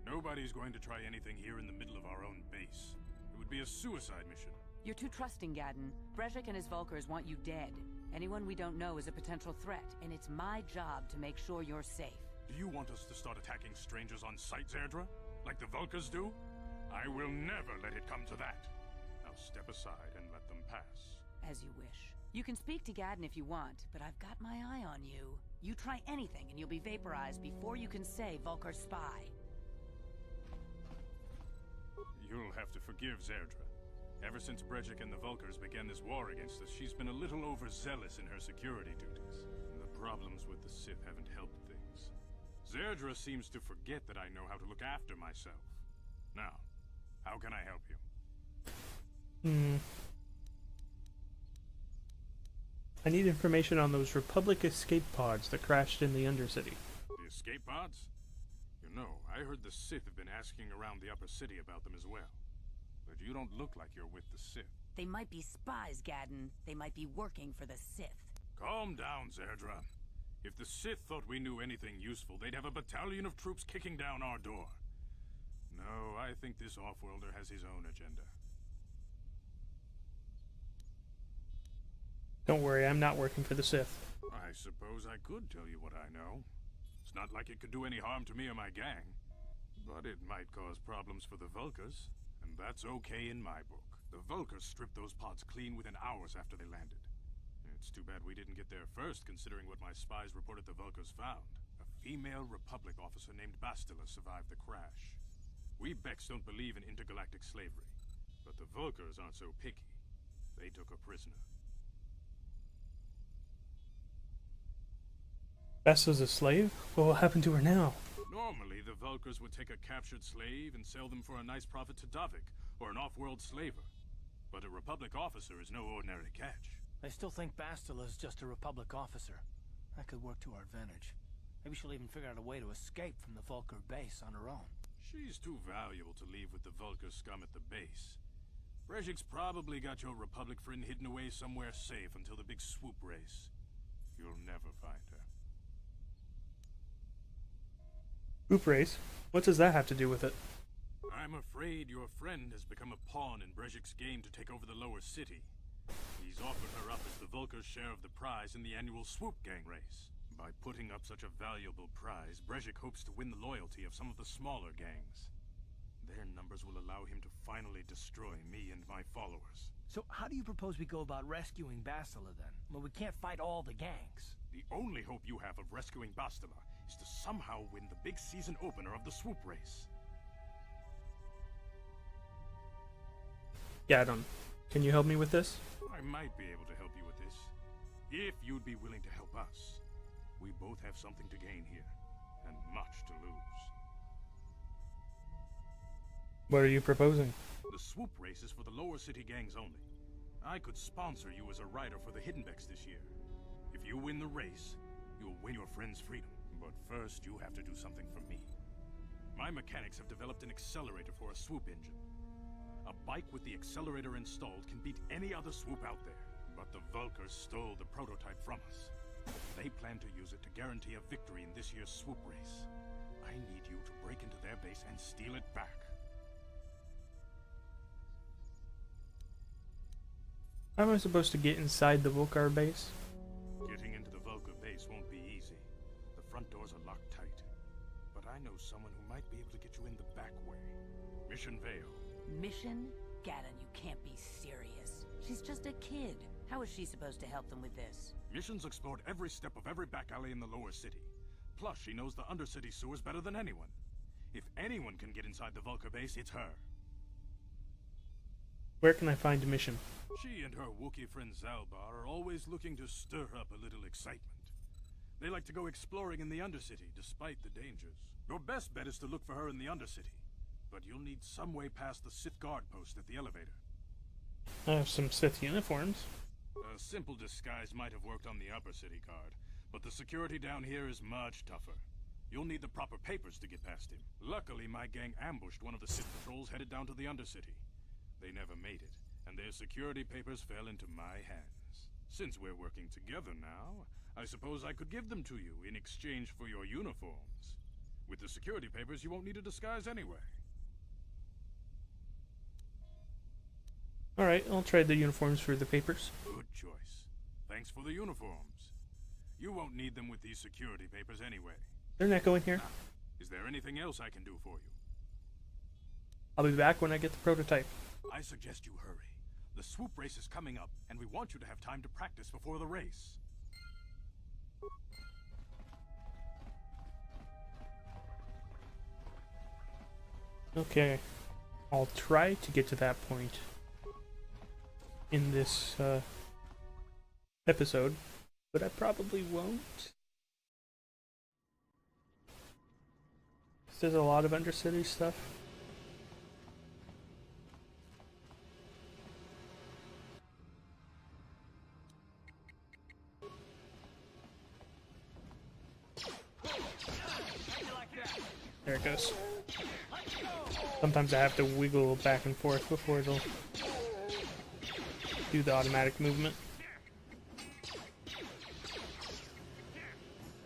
Nobody's going to try anything here in the middle of our own base. It would be a suicide mission. You're too trusting, Gadon. Brezhik and his Vulkars want you dead. Anyone we don't know is a potential threat, and it's my job to make sure you're safe. Do you want us to start attacking strangers on sight, Zerdra? Like the Vulkars do? I will never let it come to that. Now step aside and let them pass. As you wish. You can speak to Gadon if you want, but I've got my eye on you. You try anything and you'll be vaporized before you can say Vulkar spy. You'll have to forgive Zerdra. Ever since Brezhik and the Vulkars began this war against us, she's been a little overzealous in her security duties. And the problems with the Sith haven't helped things. Zerdra seems to forget that I know how to look after myself. Now, how can I help you? I need information on those Republic escape pods that crashed in the Undercity. The escape pods? You know, I heard the Sith have been asking around the Upper City about them as well. But you don't look like you're with the Sith. They might be spies, Gadon. They might be working for the Sith. Calm down, Zerdra. If the Sith thought we knew anything useful, they'd have a battalion of troops kicking down our door. No, I think this off-worlder has his own agenda. Don't worry, I'm not working for the Sith. I suppose I could tell you what I know. It's not like it could do any harm to me or my gang. But it might cause problems for the Vulkars, and that's okay in my book. The Vulkars stripped those pods clean within hours after they landed. It's too bad we didn't get there first, considering what my spies reported the Vulkars found. A female Republic officer named Bastila survived the crash. We Becks don't believe in intergalactic slavery, but the Vulkars aren't so picky. They took her prisoner. Bastila's a slave? What will happen to her now? Normally, the Vulkars would take a captured slave and sell them for a nice profit to Davik, or an off-world slaver. But a Republic officer is no ordinary catch. I still think Bastila is just a Republic officer. That could work to our advantage. Maybe she'll even figure out a way to escape from the Vulkar base on her own. She's too valuable to leave with the Vulkar scum at the base. Brejik's probably got your Republic friend hidden away somewhere safe until the big swoop race. You'll never find her. Swoop race? What does that have to do with it? I'm afraid your friend has become a pawn in Brejik's game to take over the lower city. He's offered her up as the Vulkar's share of the prize in the annual Swoop Gang race. By putting up such a valuable prize, Brejik hopes to win the loyalty of some of the smaller gangs. Their numbers will allow him to finally destroy me and my followers. So how do you propose we go about rescuing Bastila then? Well, we can't fight all the gangs. The only hope you have of rescuing Bastila is to somehow win the big season opener of the Swoop race. Gadon, can you help me with this? I might be able to help you with this, if you'd be willing to help us. We both have something to gain here, and much to lose. What are you proposing? The Swoop race is for the lower city gangs only. I could sponsor you as a rider for the Hiddenbecks this year. If you win the race, you'll win your friend's freedom. But first, you have to do something for me. My mechanics have developed an accelerator for a swoop engine. A bike with the accelerator installed can beat any other swoop out there. But the Vulkars stole the prototype from us. They plan to use it to guarantee a victory in this year's swoop race. I need you to break into their base and steal it back. How am I supposed to get inside the Vulkar base? Getting into the Vulkar base won't be easy. The front doors are locked tight. But I know someone who might be able to get you in the back way. Mission Vale. Mission? Gadon, you can't be serious. She's just a kid. How is she supposed to help them with this? Mission's explored every step of every back alley in the lower city. Plus, she knows the undercity sewers better than anyone. If anyone can get inside the Vulkar base, it's her. Where can I find a mission? She and her Wookiee friend Zalbar are always looking to stir up a little excitement. They like to go exploring in the Undercity, despite the dangers. Your best bet is to look for her in the Undercity. But you'll need some way past the Sith guard post at the elevator. I have some Sith uniforms. A simple disguise might have worked on the Upper City guard, but the security down here is much tougher. You'll need the proper papers to get past him. Luckily, my gang ambushed one of the Sith patrols headed down to the Undercity. They never made it, and their security papers fell into my hands. Since we're working together now, I suppose I could give them to you in exchange for your uniforms. With the security papers, you won't need a disguise anyway. Alright, I'll trade the uniforms for the papers. Good choice. Thanks for the uniforms. You won't need them with these security papers anyway. They're not going here. Now, is there anything else I can do for you? I'll be back when I get the prototype. I suggest you hurry. The swoop race is coming up, and we want you to have time to practice before the race. Okay. I'll try to get to that point in this episode, but I probably won't. There's a lot of Undercity stuff. There it goes. Sometimes I have to wiggle back and forth before it'll do the automatic movement.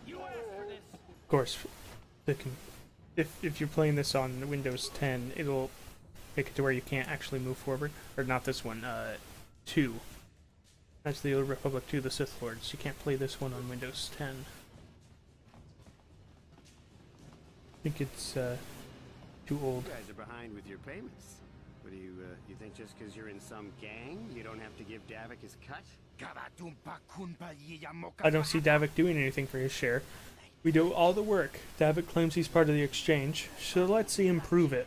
Of course, if you're playing this on Windows 10, it'll make it to where you can't actually move forward. Or not this one, 2. That's the Old Republic 2, the Sith Lords. You can't play this one on Windows 10. I think it's too old. You guys are behind with your payments. What do you think just because you're in some gang, you don't have to give Davik his cut? I don't see Davik doing anything for his share. We do all the work. Davik claims he's part of the exchange, so let's see him prove it.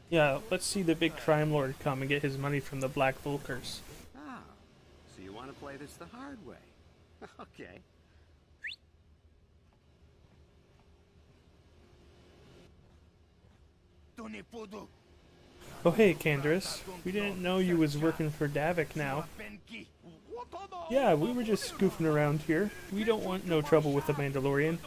Yeah, let's see the big crime lord come and get his money from the Black Volkers. Ah, so you want to play this the hard way. Okay. Oh hey, Candaris. We didn't know you was working for Davik now. Yeah, we were just goofing around here. We don't want no trouble with the Mandalorian.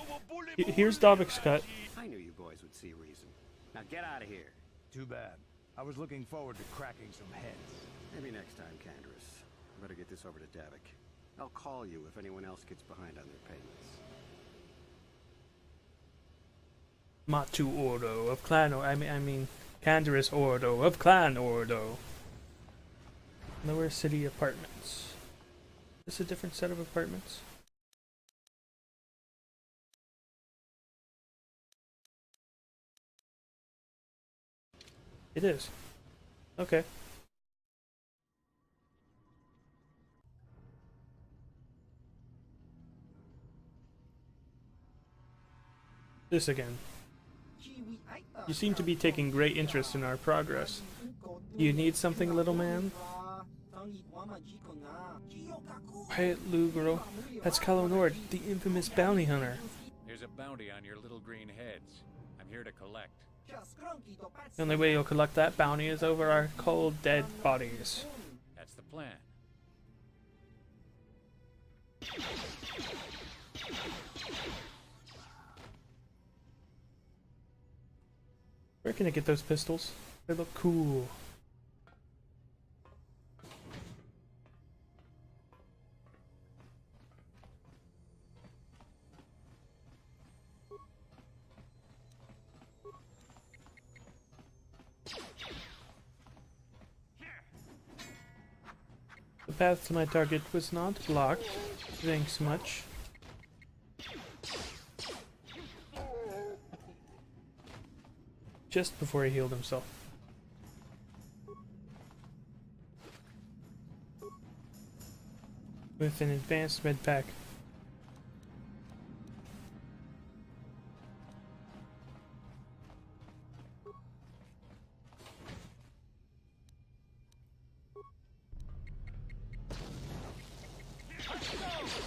Here's Davik's cut. I knew you boys would see reason. Now get out of here. Too bad. I was looking forward to cracking some heads. Maybe next time, Candaris. I better get this over to Davik. I'll call you if anyone else gets behind on their payments. Matu Ordo of Clan I mean Candaris Ordo of Clan Ordo. Lower City Apartments. Is this a different set of apartments? It is. Okay. This again. You seem to be taking great interest in our progress. You need something, little man? Quiet, Lou girl. That's KotOR, the infamous bounty hunter. There's a bounty on your little green heads. I'm here to collect. The only way you'll collect that bounty is over our cold, dead bodies. That's the plan. Where can I get those pistols? They look cool. The path to my target was not blocked. Thanks much. Just before he healed himself. With an advanced med pack.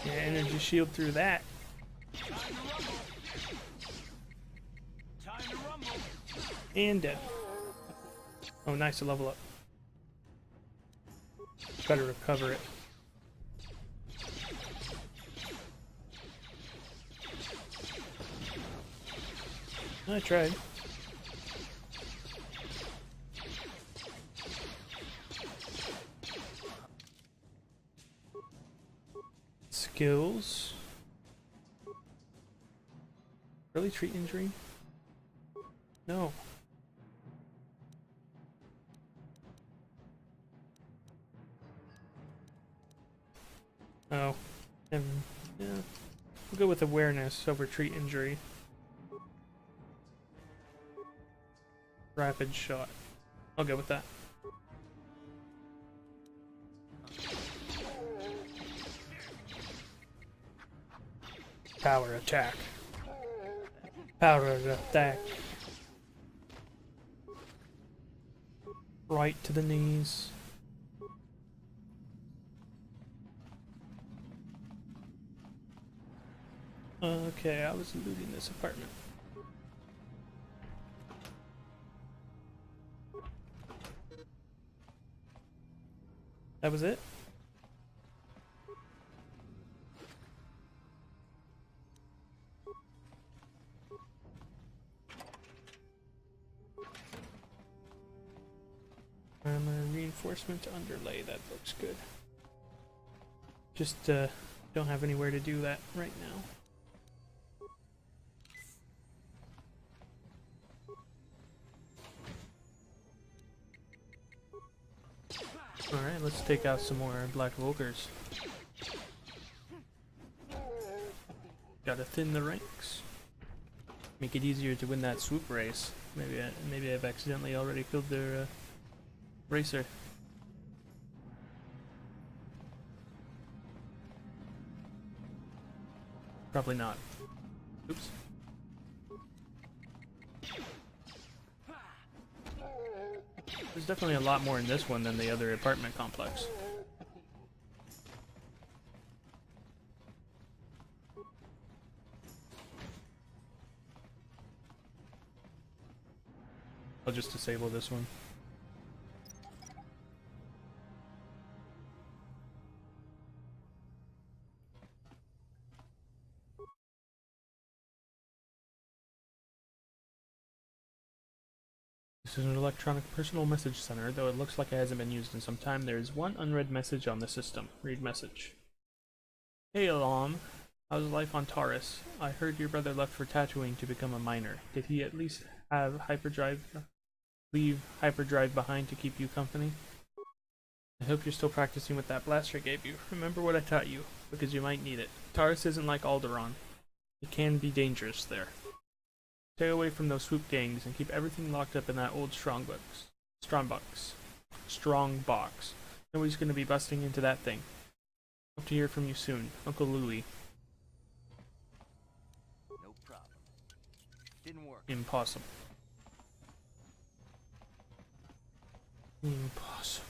Yeah, energy shield through that. And dead. Oh, nice to level up. Better recover it. I tried. Skills. Early treat injury? No. Oh. Yeah. We'll go with awareness over treat injury. Rapid shot. I'll go with that. Power attack. Power attack. Right to the knees. Okay, I was looting this apartment. That was it? Armor reinforcement underlay, that looks good. Just don't have anywhere to do that right now. Alright, let's take out some more Black Volkers. Gotta thin the ranks. Make it easier to win that swoop race. Maybe I've accidentally already filled their Racer. Probably not. Oops. There's definitely a lot more in this one than the other apartment complex. I'll just disable this one. This is an electronic personal message center, though it looks like it hasn't been used in some time. There is one unread message on the system. Read message. Hey Alam, how's life on Taurus? I heard your brother left for Tatooine to become a miner. Did he at least have leave hyperdrive behind to keep you company? I hope you're still practicing with that blaster I gave you. Remember what I taught you, because you might need it. Taurus isn't like Alderaan. It can be dangerous there. Stay away from those swoop gangs and keep everything locked up in that old strong box. Nobody's gonna be busting into that thing. Hope to hear from you soon, Uncle Louie. No problem. Didn't work. Impossible. Impossible.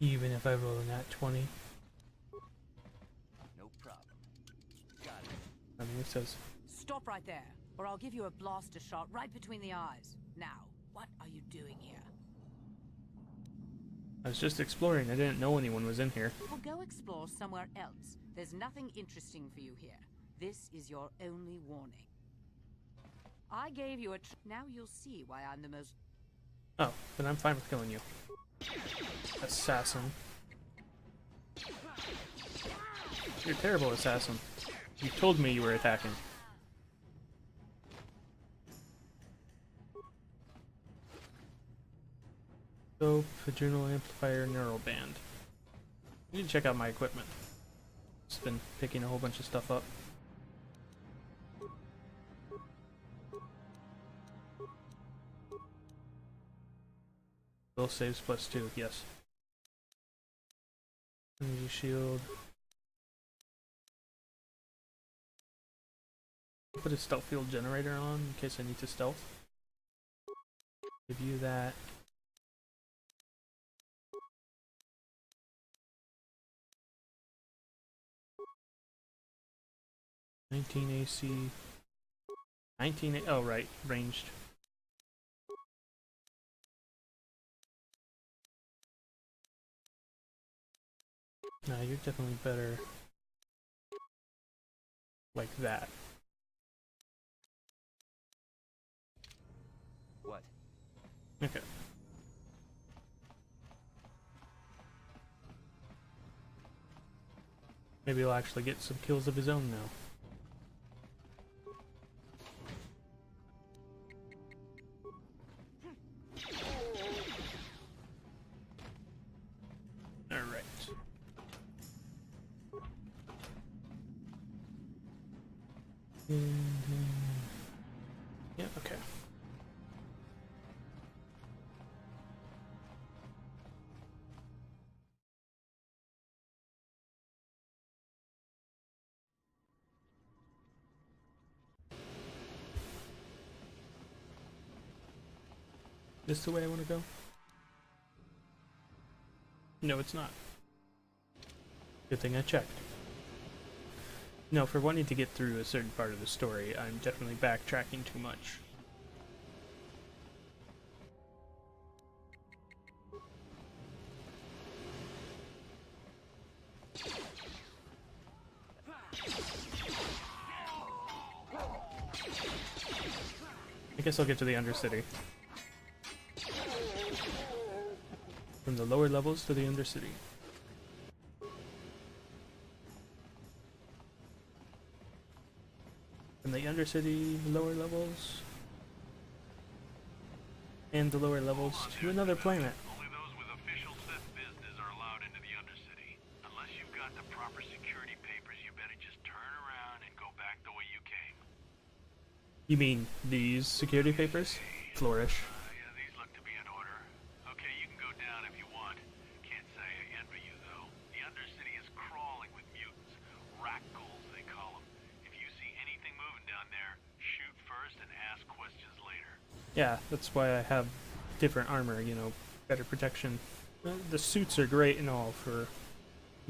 Even if I roll a nat 20. No problem. Got it. I mean, it says. Stop right there, or I'll give you a blaster shot right between the eyes. Now, what are you doing here? I was just exploring. I didn't know anyone was in here. Well, go explore somewhere else. There's nothing interesting for you here. This is your only warning. I gave you a now you'll see why I'm the most... Oh, then I'm fine with killing you. Assassin. You're a terrible assassin. You told me you were attacking. Scope, adrenal amplifier, neural band. I need to check out my equipment. Just been picking a whole bunch of stuff up. Will saves +2, yes. Energy shield. Put a stealth field generator on in case I need to stealth. Give you that. $19 AC. 19. Oh right, ranged. No, you're definitely better like that. What? Okay. Maybe he'll actually get some kills of his own now. Alright. Yeah, okay. This the way I want to go? No, it's not. Good thing I checked. No, for wanting to get through a certain part of the story, I'm definitely backtracking too much. I guess I'll get to the Undercity. From the lower levels to the Undercity. From the Undercity lower levels and the lower levels to another planet. Only those with official Sith business are allowed into the Undercity. Unless you've got the proper security papers, you better just turn around and go back the way you came. You mean these security papers? Flourish. Yeah, these look to be in order. Okay, you can go down if you want. Can't say I envy you, though. The Undercity is crawling with mutants. Rat-ghouls, they call them. If you see anything moving down there, shoot first and ask questions later. Yeah, that's why I have different armor, you know, better protection. The suits are great and all for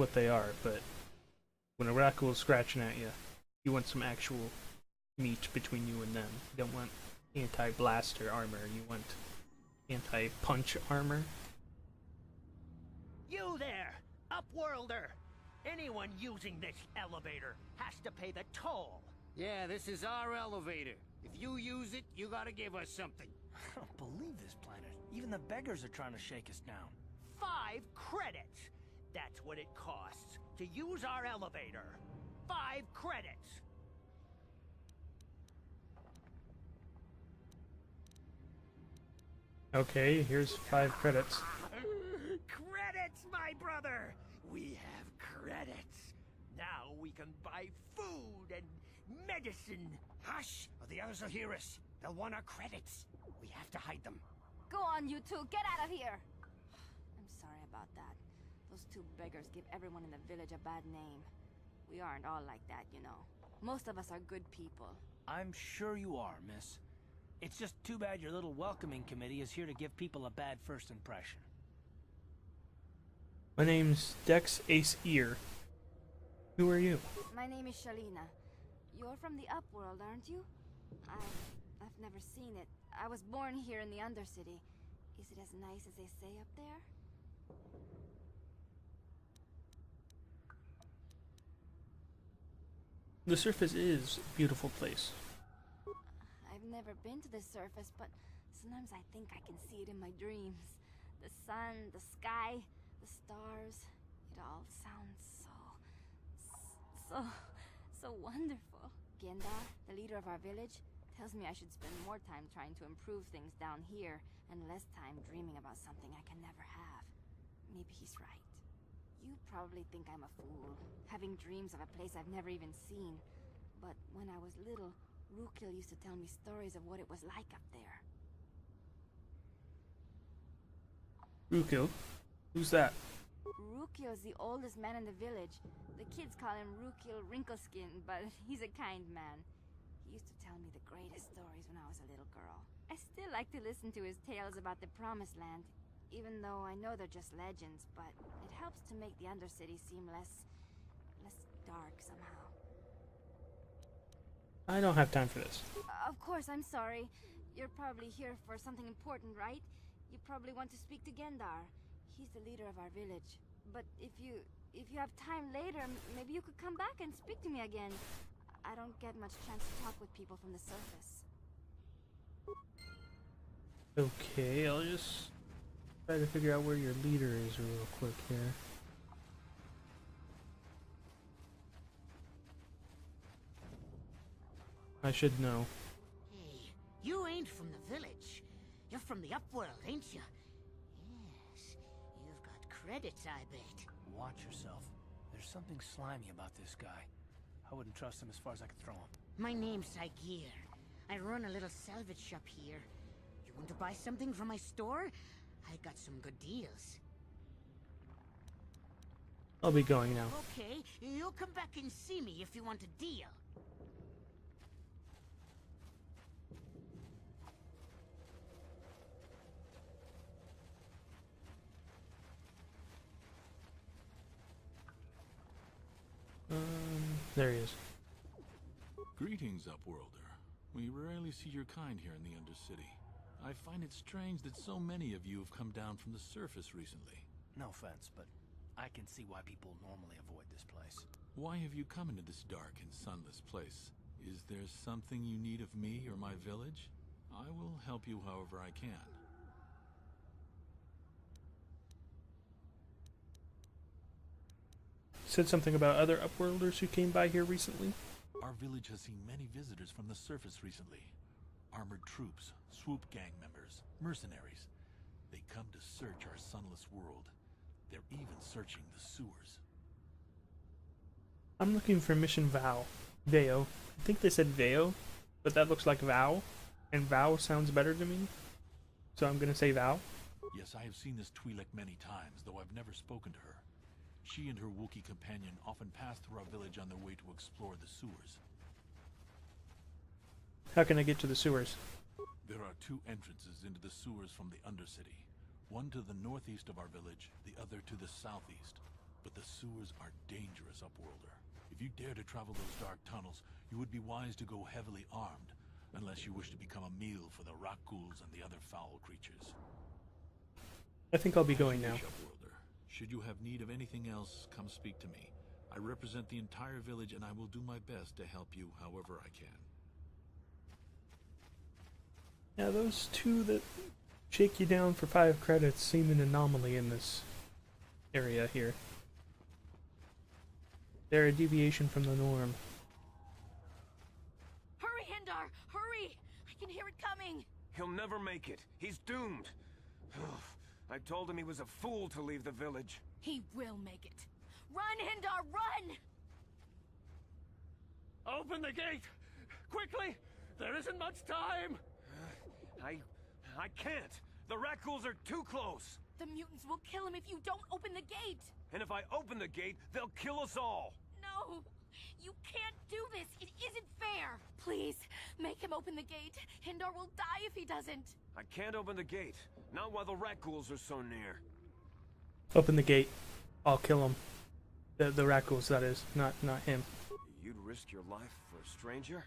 what they are, but when a raccoon is scratching at you, you want some actual meat between you and them. You don't want anti-blaster armor, you want anti-punch armor. You there, Upworlder! Anyone using this elevator has to pay the toll. Yeah, this is our elevator. If you use it, you gotta give us something. I don't believe this planet. Even the beggars are trying to shake us down. 5 credits! That's what it costs to use our elevator. 5 credits! Okay, here's 5 credits. Credits, my brother! We have credits. Now we can buy food and medicine. Hush, or the others will hear us. They'll want our credits. We have to hide them. Go on, you two. Get out of here. I'm sorry about that. Those 2 beggars give everyone in the village a bad name. We aren't all like that, you know. Most of us are good people. I'm sure you are, miss. It's just too bad your little welcoming committee is here to give people a bad first impression. My name's Dex Ace Ear. Who are you? My name is Shalina. You're from the Upworld, aren't you? I've never seen it. I was born here in the Undercity. Is it as nice as they say up there? The surface is a beautiful place. I've never been to the surface, but sometimes I think I can see it in my dreams. The sun, the sky, the stars. It all sounds so wonderful. Genda, the leader of our village, tells me I should spend more time trying to improve things down here and less time dreaming about something I can never have. Maybe he's right. You probably think I'm a fool, having dreams of a place I've never even seen. But when I was little, Rukil used to tell me stories of what it was like up there. Rukil? Who's that? Rukil's the oldest man in the village. The kids call him Rukil Wrinkleskin, but he's a kind man. He used to tell me the greatest stories when I was a little girl. I still like to listen to his tales about the Promised Land, even though I know they're just legends, but it helps to make the Undercity seem less dark somehow. I don't have time for this. Of course, I'm sorry. You're probably here for something important, right? You probably want to speak to Gendar. He's the leader of our village. But if you have time later, maybe you could come back and speak to me again. I don't get much chance to talk with people from the surface. Okay, I'll just try to figure out where your leader is real quick here. I should know. Hey, you ain't from the village. You're from the Upworld, ain't you? Yes, you've got credits, I bet. Watch yourself. There's something slimy about this guy. I wouldn't trust him as far as I could throw him. My name's Saigir. I run a little salvage shop here. You want to buy something from my store? I got some good deals. I'll be going now. Okay, you'll come back and see me if you want a deal. There he is. Greetings, Upworlder. We rarely see your kind here in the Undercity. I find it strange that so many of you have come down from the surface recently. No offense, but I can see why people normally avoid this place. Why have you come into this dark and sunless place? Is there something you need of me or my village? I will help you however I can. Said something about other Upworlders who came by here recently? Our village has seen many visitors from the surface recently. Armored troops, swoop gang members, mercenaries. They come to search our sunless world. They're even searching the sewers. I'm looking for Mission Veo. I think they said Veo, but that looks like Vow, and Vow sounds better to me, so I'm gonna say Vow. Yes, I have seen this Twi'lek many times, though I've never spoken to her. She and her Wookiee companion often pass through our village on their way to explore the sewers. How can I get to the sewers? There are two entrances into the sewers from the Undercity. One to the northeast of our village, the other to the southeast. But the sewers are dangerous, Upworlder. If you dare to travel those dark tunnels, you would be wise to go heavily armed, unless you wish to become a meal for the rock ghouls and the other foul creatures. I think I'll be going now. Upworlder. Should you have need of anything else, come speak to me. I represent the entire village and I will do my best to help you however I can. Yeah, those two that shake you down for 5 credits seem an anomaly in this area here. They're a deviation from the norm. Hurry, Hindar! Hurry! I can hear it coming! He'll never make it. He's doomed. I told him he was a fool to leave the village. He will make it. Run, Hindar, run! Open the gate! Quickly! There isn't much time! I can't! The rat ghouls are too close! The mutants will kill him if you don't open the gate! And if I open the gate, they'll kill us all! No! You can't do this! It isn't fair! Please, make him open the gate. Hindar will die if he doesn't. I can't open the gate. Not while the rat ghouls are so near. Open the gate. I'll kill him. The rat ghouls, that is. Not him. You'd risk your life for a stranger?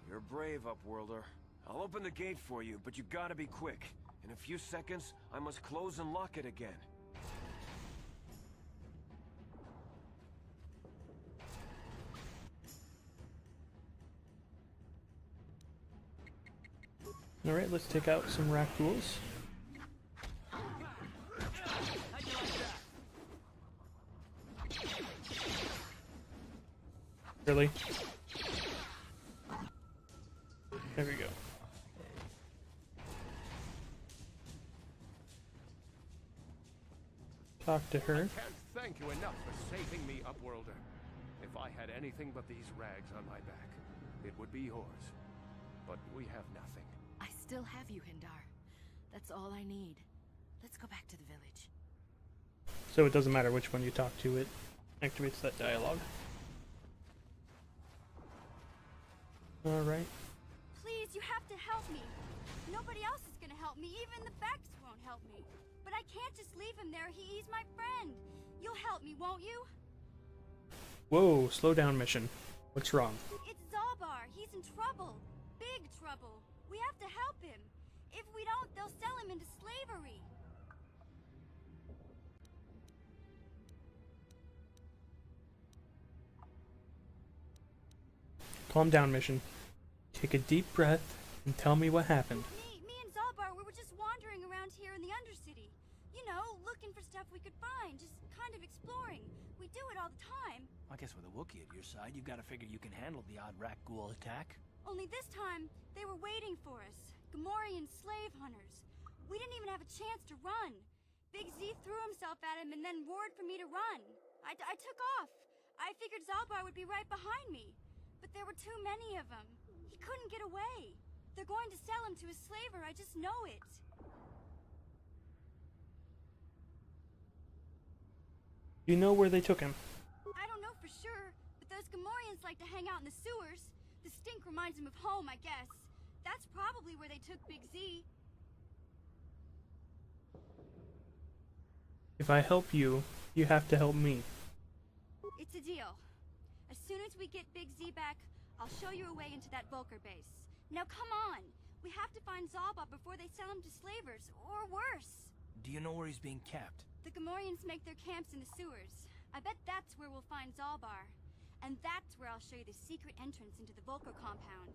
You're brave, Upworlder. I'll open the gate for you, but you gotta be quick. In a few seconds, I must close and lock it again. Alright, let's take out some rat ghouls. Really? There we go. Talk to her. I can't thank you enough for saving me, Upworlder. If I had anything but these rags on my back, it would be yours. But we have nothing. I still have you, Hindar. That's all I need. Let's go back to the village. So it doesn't matter which one you talk to, it activates that dialogue. Alright. Please, you have to help me. Nobody else is gonna help me. Even the Becks won't help me. But I can't just leave him there. He's my friend. You'll help me, won't you? Whoa, slow down mission. What's wrong? It's Zalbar. He's in trouble. Big trouble. We have to help him. If we don't, they'll sell him into slavery. Calm down, mission. Take a deep breath and tell me what happened. Me and Zalbar, we were just wandering around here in the Undercity. You know, looking for stuff we could find, just kind of exploring. We do it all the time. I guess with a Wookiee at your side, you've got to figure you can handle the odd rat ghoul attack. Only this time, they were waiting for us. Gamorrean slave hunters. We didn't even have a chance to run. Big Z threw himself at him and then roared for me to run. I took off. I figured Zalbar would be right behind me. But there were too many of them. He couldn't get away. They're going to sell him to a slaver, I just know it. You know where they took him? I don't know for sure, but those Gamorreans like to hang out in the sewers. The stink reminds them of home, I guess. That's probably where they took Big Z. If I help you, you have to help me. It's a deal. As soon as we get Big Z back, I'll show you a way into that Vulcar base. Now come on! We have to find Zalbar before they sell him to slavers, or worse. Do you know where he's being kept? The Gamorreans make their camps in the sewers. I bet that's where we'll find Zalbar. And that's where I'll show you the secret entrance into the Vulcar compound.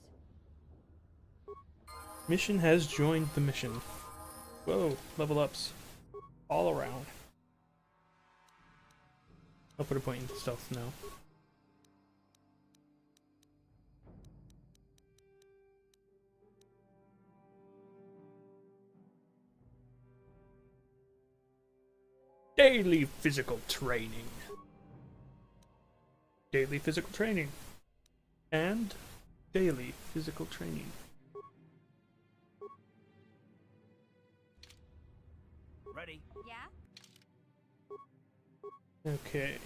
Mission has joined the mission. Whoa, level ups. All around. I'll put a point into stealth now. Daily physical training. Daily physical training. And Daily physical training. Ready? Yeah? Okay.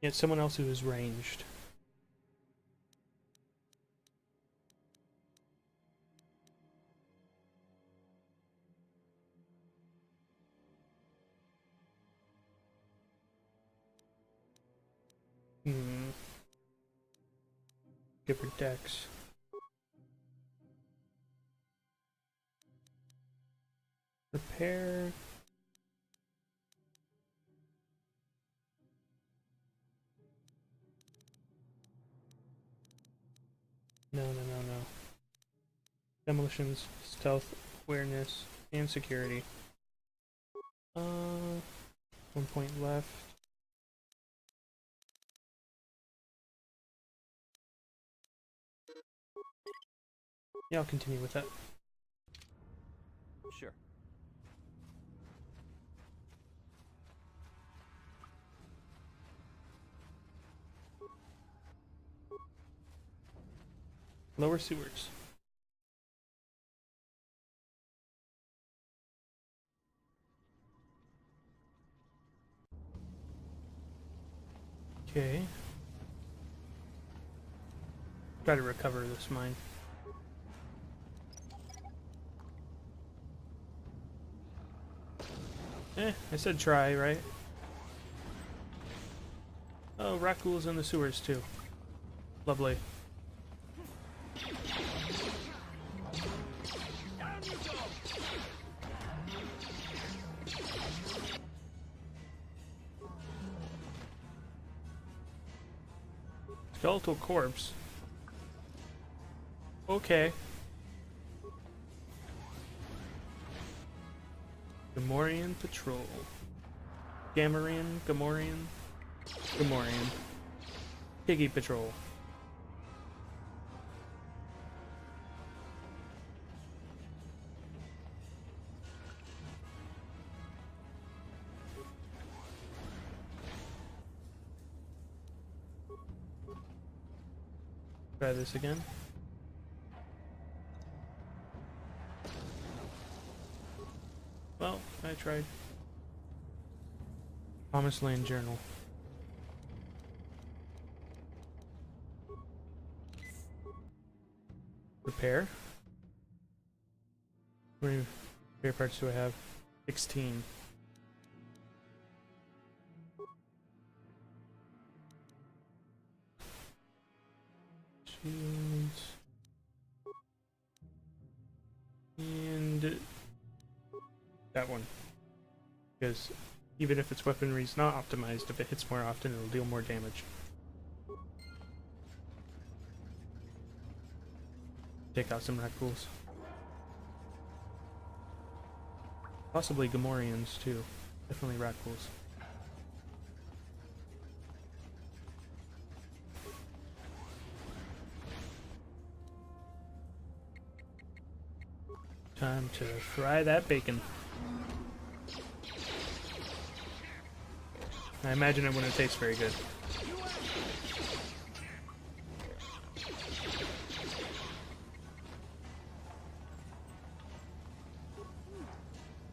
Yeah, someone else who is ranged. Give her dex. Repair. No. Demolitions, stealth, awareness, and security. 1 point left. Yeah, I'll continue with that. Sure. Lower sewers. Okay. Try to recover this mine. I said try, right? Oh, Rakghoul's in the sewers too. Lovely. Skeletal corpse. Okay. Gamorrean patrol. Gamorrean, Gamorrean, Gamorrean. Piggy patrol. Try this again. Well, I tried. Promised Land Journal. Repair. How many repair parts do I have? 16. Shields. And that one. Because even if its weaponry is not optimized, if it hits more often, it'll deal more damage. Take out some Rakghouls. Possibly Gamorreans too. Definitely Rakghouls. Time to fry that bacon. I imagine it wouldn't taste very good.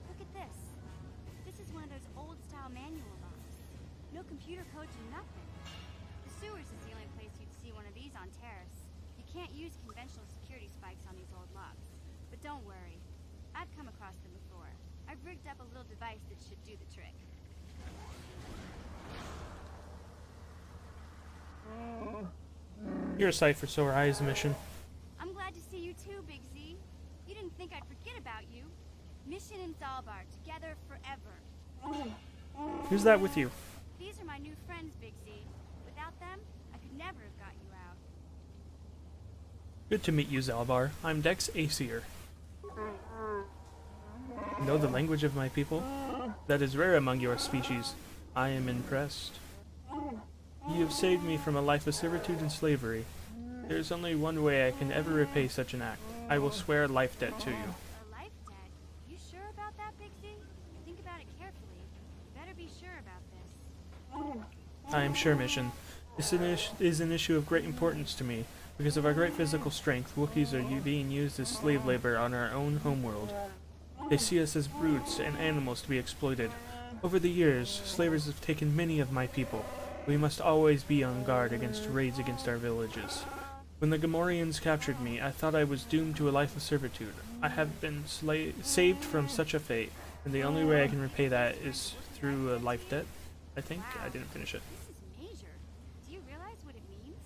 Look at this. This is one of those old-style manual locks. No computer codes or nothing. The sewers is the only place you'd see one of these on Terrace. You can't use conventional security spikes on these old locks. But don't worry. I've come across them before. I've rigged up a little device that should do the trick. You're a sight for sore eyes, mission. I'm glad to see you too, Big Z. You didn't think I'd forget about you. Mission and Zalbar, together forever. Who's that with you? These are my new friends, Big Z. Without them, I could never have got you out. Good to meet you, Zalbar. I'm Dex Aesir. Know the language of my people? That is rare among your species. I am impressed. You have saved me from a life of servitude and slavery. There is only one way I can ever repay such an act. I will swear a life debt to you. A life debt? You sure about that, Big Z? Think about it carefully. Better be sure about this. I am sure, mission. This is an issue of great importance to me. Because of our great physical strength, Wookiees are being used as slave labor on our own homeworld. They see us as brutes and animals to be exploited. Over the years, slavers have taken many of my people. We must always be on guard against raids against our villages. When the Gamorreans captured me, I thought I was doomed to a life of servitude. I have been saved from such a fate, and the only way I can repay that is through a life debt, I think. I didn't finish it. This is major. Do you realize what it means?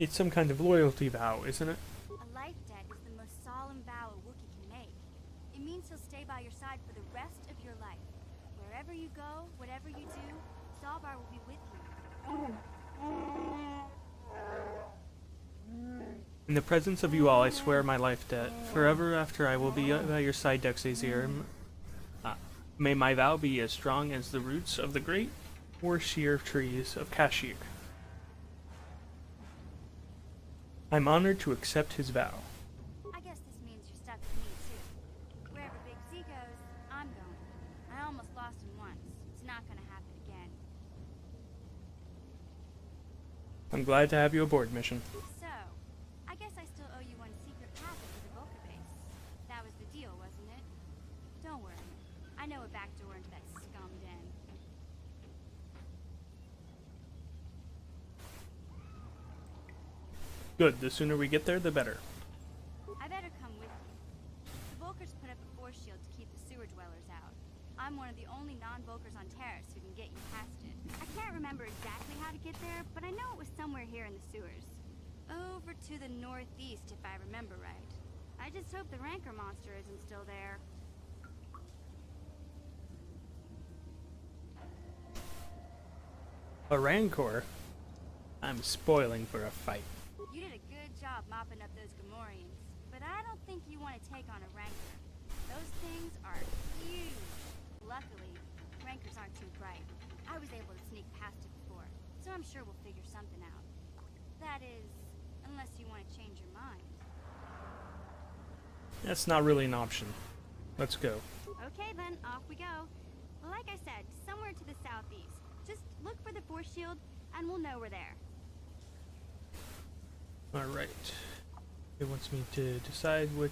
It's some kind of loyalty vow, isn't it? A life debt is the most solemn vow a Wookiee can make. It means he'll stay by your side for the rest of your life. Wherever you go, whatever you do, Zalbar will be with you. In the presence of you all, I swear my life debt. Forever after I will be by your side, Dexazir. May my vow be as strong as the roots of the great Warshear trees of Kashir. I'm honored to accept his vow. I guess this means you're stuck with me too. Wherever Big Z goes, I'm going. I almost lost him once. It's not gonna happen again. I'm glad to have you aboard, mission. So, I guess I still owe you one secret passage to the Volca base. That was the deal, wasn't it? Don't worry. I know a back door into that scum den. Good, the sooner we get there, the better. I better come with you. The Volkers put up a force shield to keep the sewer dwellers out. I'm one of the only non-Volkers on Terrace who can get you past it. I can't remember exactly how to get there, but I know it was somewhere here in the sewers. Over to the northeast, if I remember right. I just hope the Rancor monster isn't still there. A Rancor? I'm spoiling for a fight. You did a good job mopping up those Gamorreans, but I don't think you want to take on a Rancor. Those things are huge. Luckily, Rancors aren't too bright. I was able to sneak past it before, so I'm sure we'll figure something out. That is, unless you want to change your mind. That's not really an option. Let's go. Okay then, off we go. Like I said, somewhere to the southeast. Just look for the force shield, and we'll know we're there. Alright. It wants me to decide which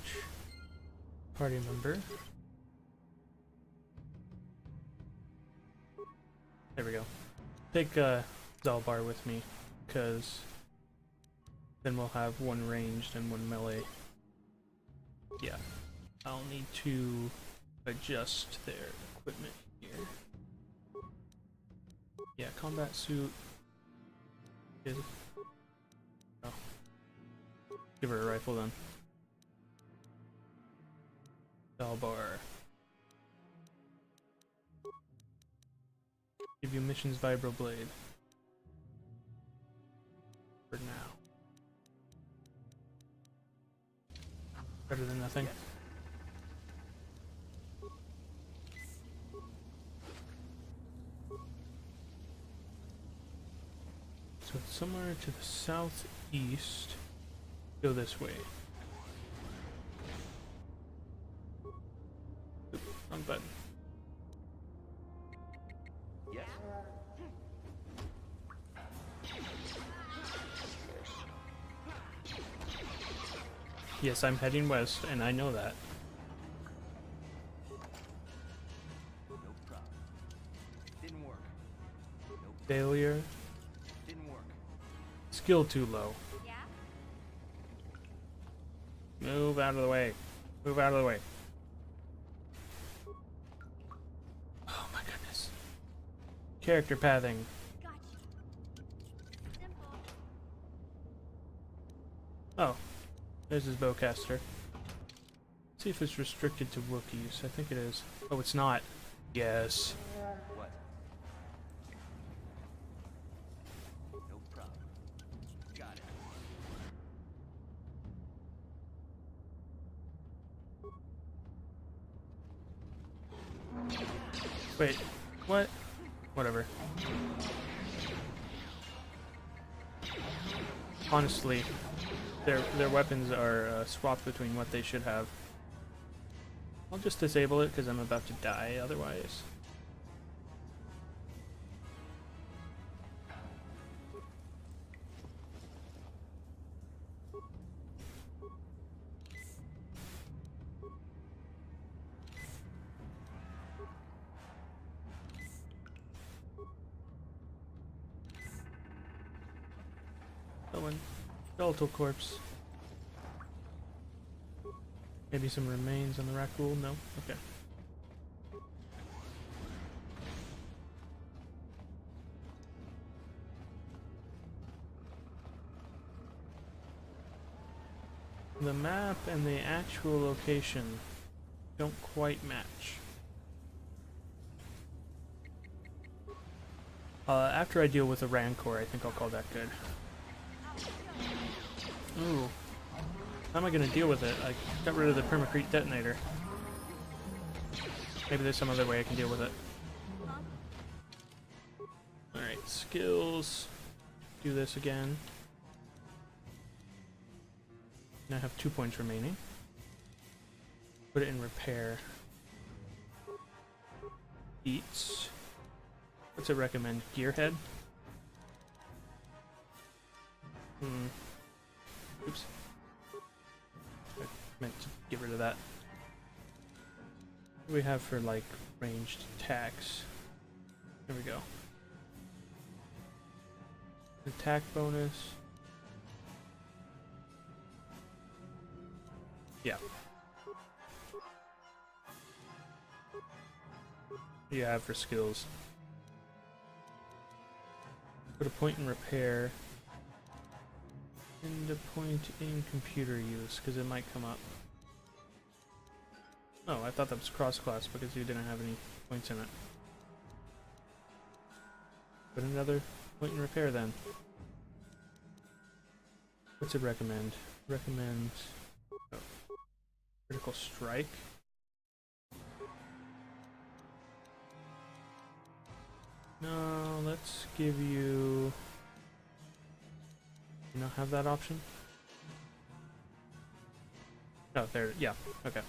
party member. There we go. Take Zalbar with me, because then we'll have one ranged and one melee. Yeah. I'll need to adjust their equipment here. Yeah, combat suit. Good. Oh. Give her a rifle then. Zalbar. Give you missions vibroblade. For now. Better than nothing. So it's somewhere to the southeast. Go this way. Oop, wrong button. Yes. Yes, I'm heading west, and I know that. No problem. Didn't work. Failure. Didn't work. Skill too low. Yeah? Move out of the way. Move out of the way. Oh my goodness. Character pathing. Oh. There's his bowcaster. See if it's restricted to Wookiees. I think it is. Oh, it's not. Yes. What? No problem. Got it. Wait. What? Whatever. Honestly, their weapons are swapped between what they should have. I'll just disable it because I'm about to die otherwise. Skeletal corpse. Maybe some remains on the raccoon? No? Okay. The map and the actual location don't quite match. After I deal with the Rancor, I think I'll call that good. Ooh. How am I gonna deal with it? I got rid of the permacrete detonator. Maybe there's some other way I can deal with it. Alright, skills. Do this again. And I have 2 points remaining. Put it in repair. Eats. What's it recommend? Gearhead? Oops. I meant to get rid of that. What do we have for, like, ranged attacks? There we go. Attack bonus. Yeah. What do you have for skills? Put a point in repair. And a point in computer use, because it might come up. Oh, I thought that was cross-class because you didn't have any points in it. Put another point in repair then. What's it recommend? Recommend... Oh. Critical strike? No, let's give you... You don't have that option? Oh, there, yeah, okay.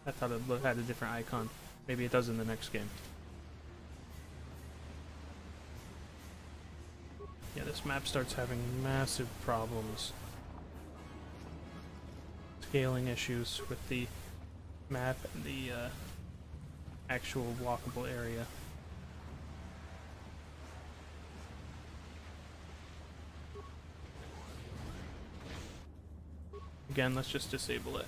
I thought it had a different icon. Maybe it does in the next game. Yeah, this map starts having massive problems. Scaling issues with the map and the actual walkable area. Again, let's just disable it.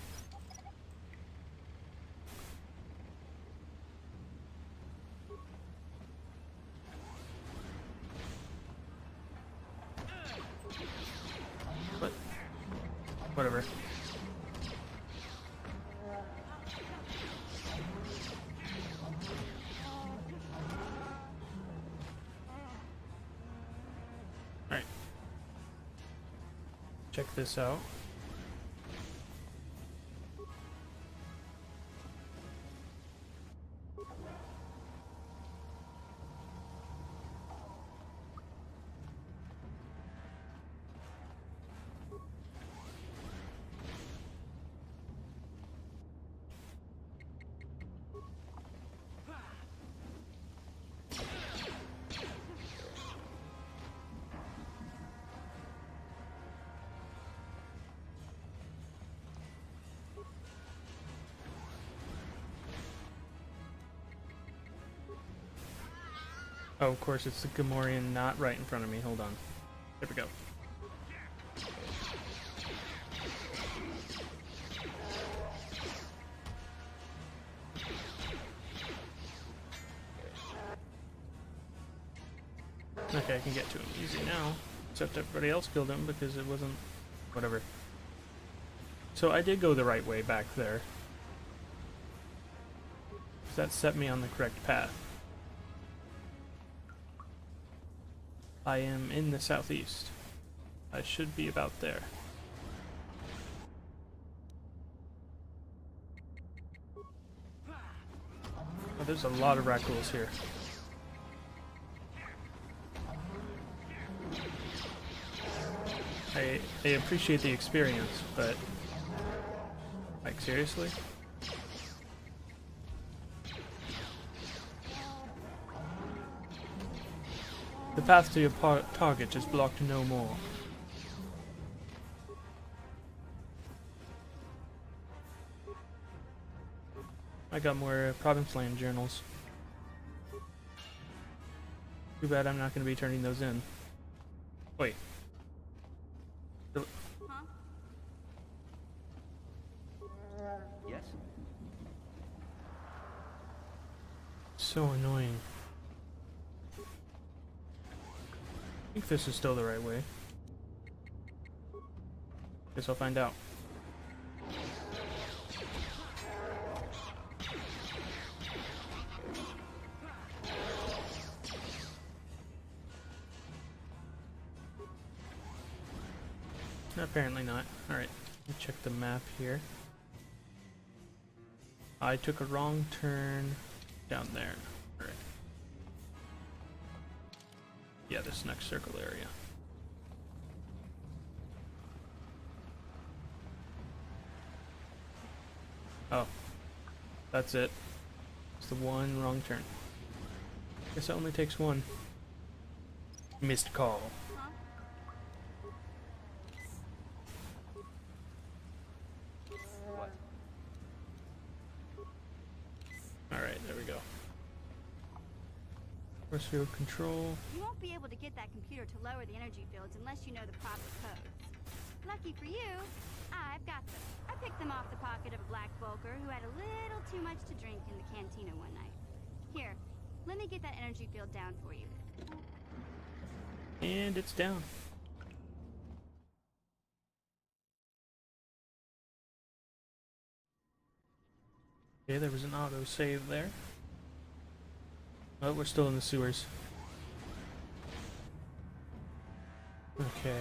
What? Whatever. Alright. Check this out. Oh, of course, it's the Gamorrean not right in front of me. Hold on. There we go. Okay, I can get to him easy now. Except everybody else killed him because it wasn't... Whatever. So I did go the right way back there. That set me on the correct path. I am in the southeast. I should be about there. Oh, there's a lot of raccoons here. I appreciate the experience, but... Like, seriously? The path to your target is blocked no more. I got more Province Land journals. Too bad I'm not going to be turning those in. Wait. so annoying. I think this is still the right way. Guess I'll find out. Apparently not. Alright, let me check the map here. I took a wrong turn down there. Alright. Yeah, this next circle area. Oh. That's it. It's the one wrong turn. Guess it only takes one. Missed call. Alright, there we go. Force field control. You won't be able to get that computer to lower the energy fields unless you know the proper codes. Lucky for you, I've got them. I picked them off the pocket of a black Volker who had a little too much to drink in the cantina one night. Here, let me get that energy field down for you. And it's down. Okay, there was an auto save there. Oh, we're still in the sewers. Okay.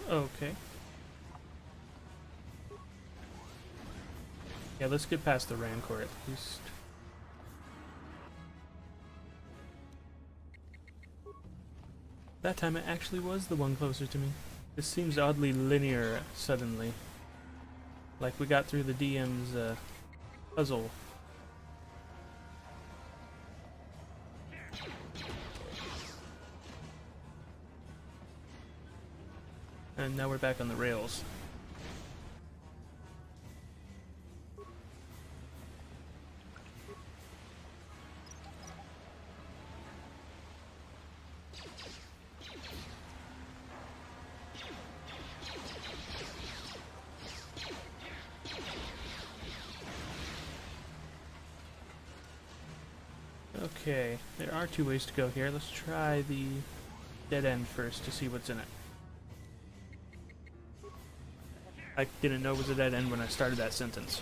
Okay. Yeah, let's get past the Rancor at least. That time it actually was the one closer to me. This seems oddly linear suddenly. Like we got through the DM's puzzle. And now we're back on the rails. Okay, there are two ways to go here. Let's try the dead end first to see what's in it. I didn't know it was a dead end when I started that sentence.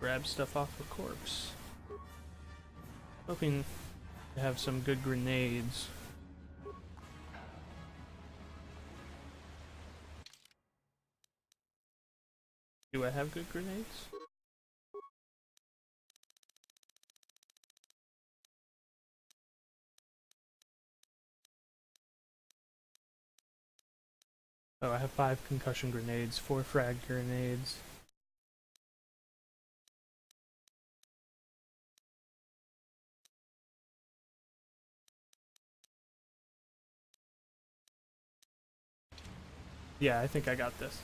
Grab stuff off the corpse. Hoping to have some good grenades. Do I have good grenades? Oh, I have 5 concussion grenades, 4 frag grenades. Yeah, I think I got this.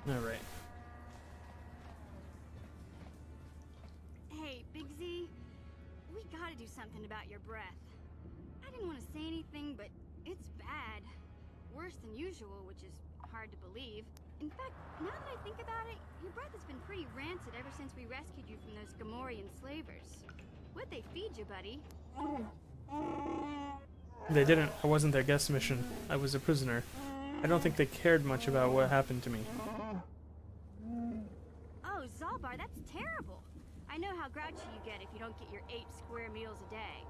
Alright. Hey, Big Z, we gotta do something about your breath. I didn't want to say anything, but it's bad. Worse than usual, which is hard to believe. In fact, now that I think about it, your breath has been pretty rancid ever since we rescued you from those Gamorrean slavers. What'd they feed you, buddy? They didn't. I wasn't their guest mission. I was a prisoner. I don't think they cared much about what happened to me. Oh, Zalbar, that's terrible. I know how grouchy you get if you don't get your 8 square meals a day.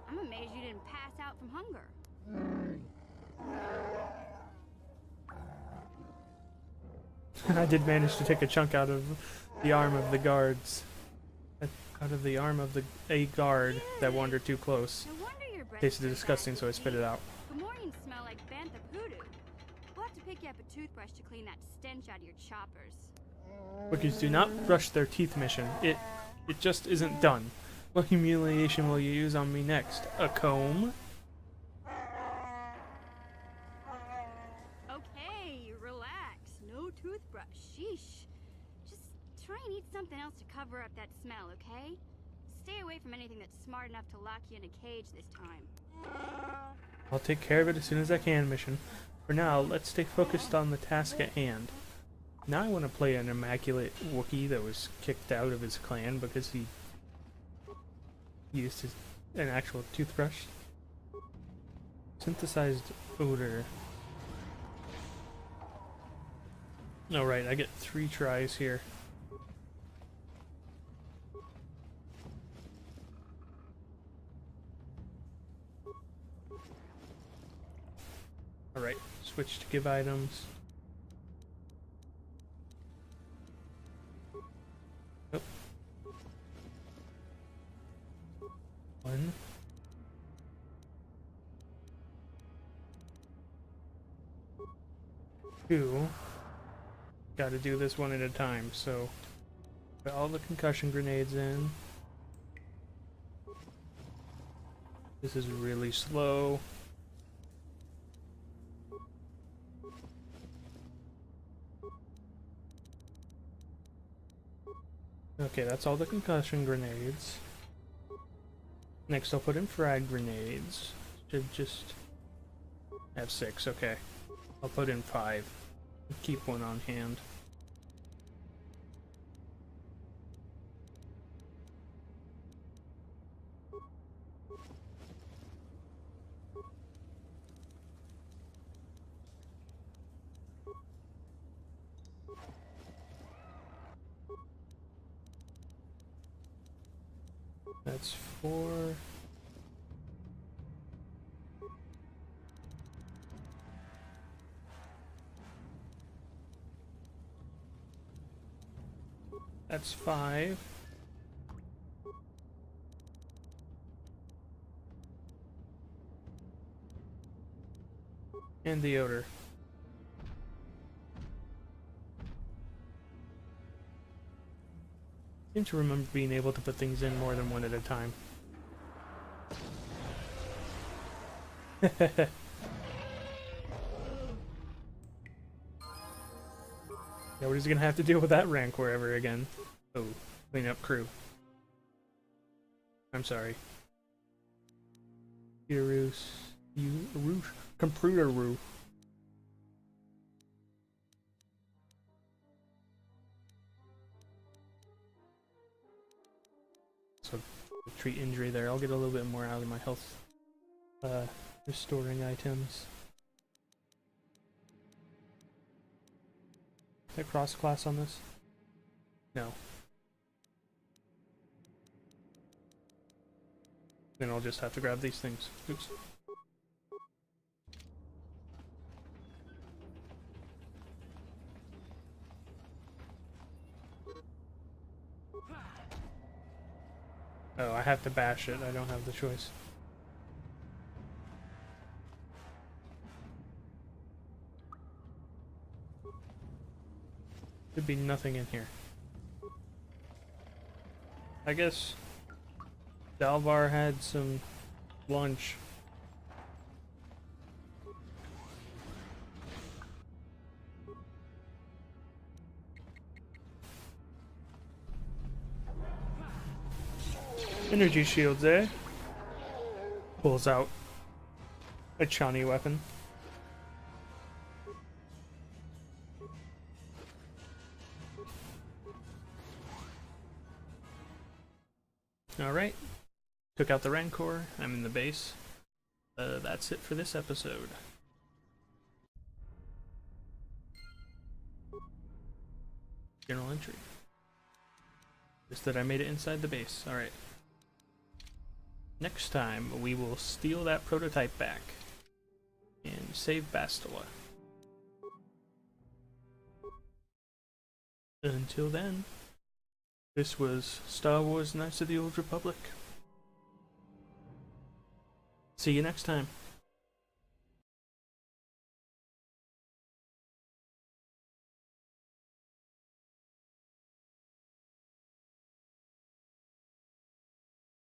I'm amazed you didn't pass out from hunger. I did manage to take a chunk out of the arm of the guards. out of the arm of a guard that wandered too close. No wonder your breath Tasted so disgusting, bad. so I spit it out. Good morning smell like bantha poodoo. We'll have to pick you up a toothbrush to clean that stench out of your choppers. Wookiees do not brush their teeth mission. It just isn't done. What humiliation will you use on me next? A comb? Okay, relax. No toothbrush. Sheesh. Just try and eat something else to cover up that smell, okay? Stay away from anything that's smart enough to lock you in a cage this time. I'll take care of it as soon as I can, mission. For now, let's stay focused on the task at hand. Now I want to play an immaculate Wookiee that was kicked out of his clan because he used an actual toothbrush. Synthesized odor. Oh right, I get 3 tries here. Alright, switch to give items. Nope. 1. Two. Gotta do this one at a time, so put all the concussion grenades in. This is really slow. Okay, that's all the concussion grenades. Next I'll put in frag grenades. Should just have 6, okay. I'll put in 5. Keep one on hand. That's 4. That's 5. And the odor. I seem to remember being able to put things in more than one at a time. Yeah, we're just gonna have to deal with that Rancor ever again. Oh, clean up crew. I'm sorry. Computer-roo. So, treat injury there. I'll get a little bit more out of my health restoring items. Is there cross class on this? No. Then I'll just have to grab these things. Oops. Oh, I have to bash it. I don't have the choice. Could be nothing in here. I guess Dalvar had some lunch. Energy shields, eh? Pulls out a Chani weapon. Alright. Took out the Rancor. I'm in the base. That's it for this episode. Journal entry. Just that I made it inside the base. Alright. Next time, we will steal that prototype back and save Bastila. Until then. This was Star Wars Knights of the Old Republic. See you next time.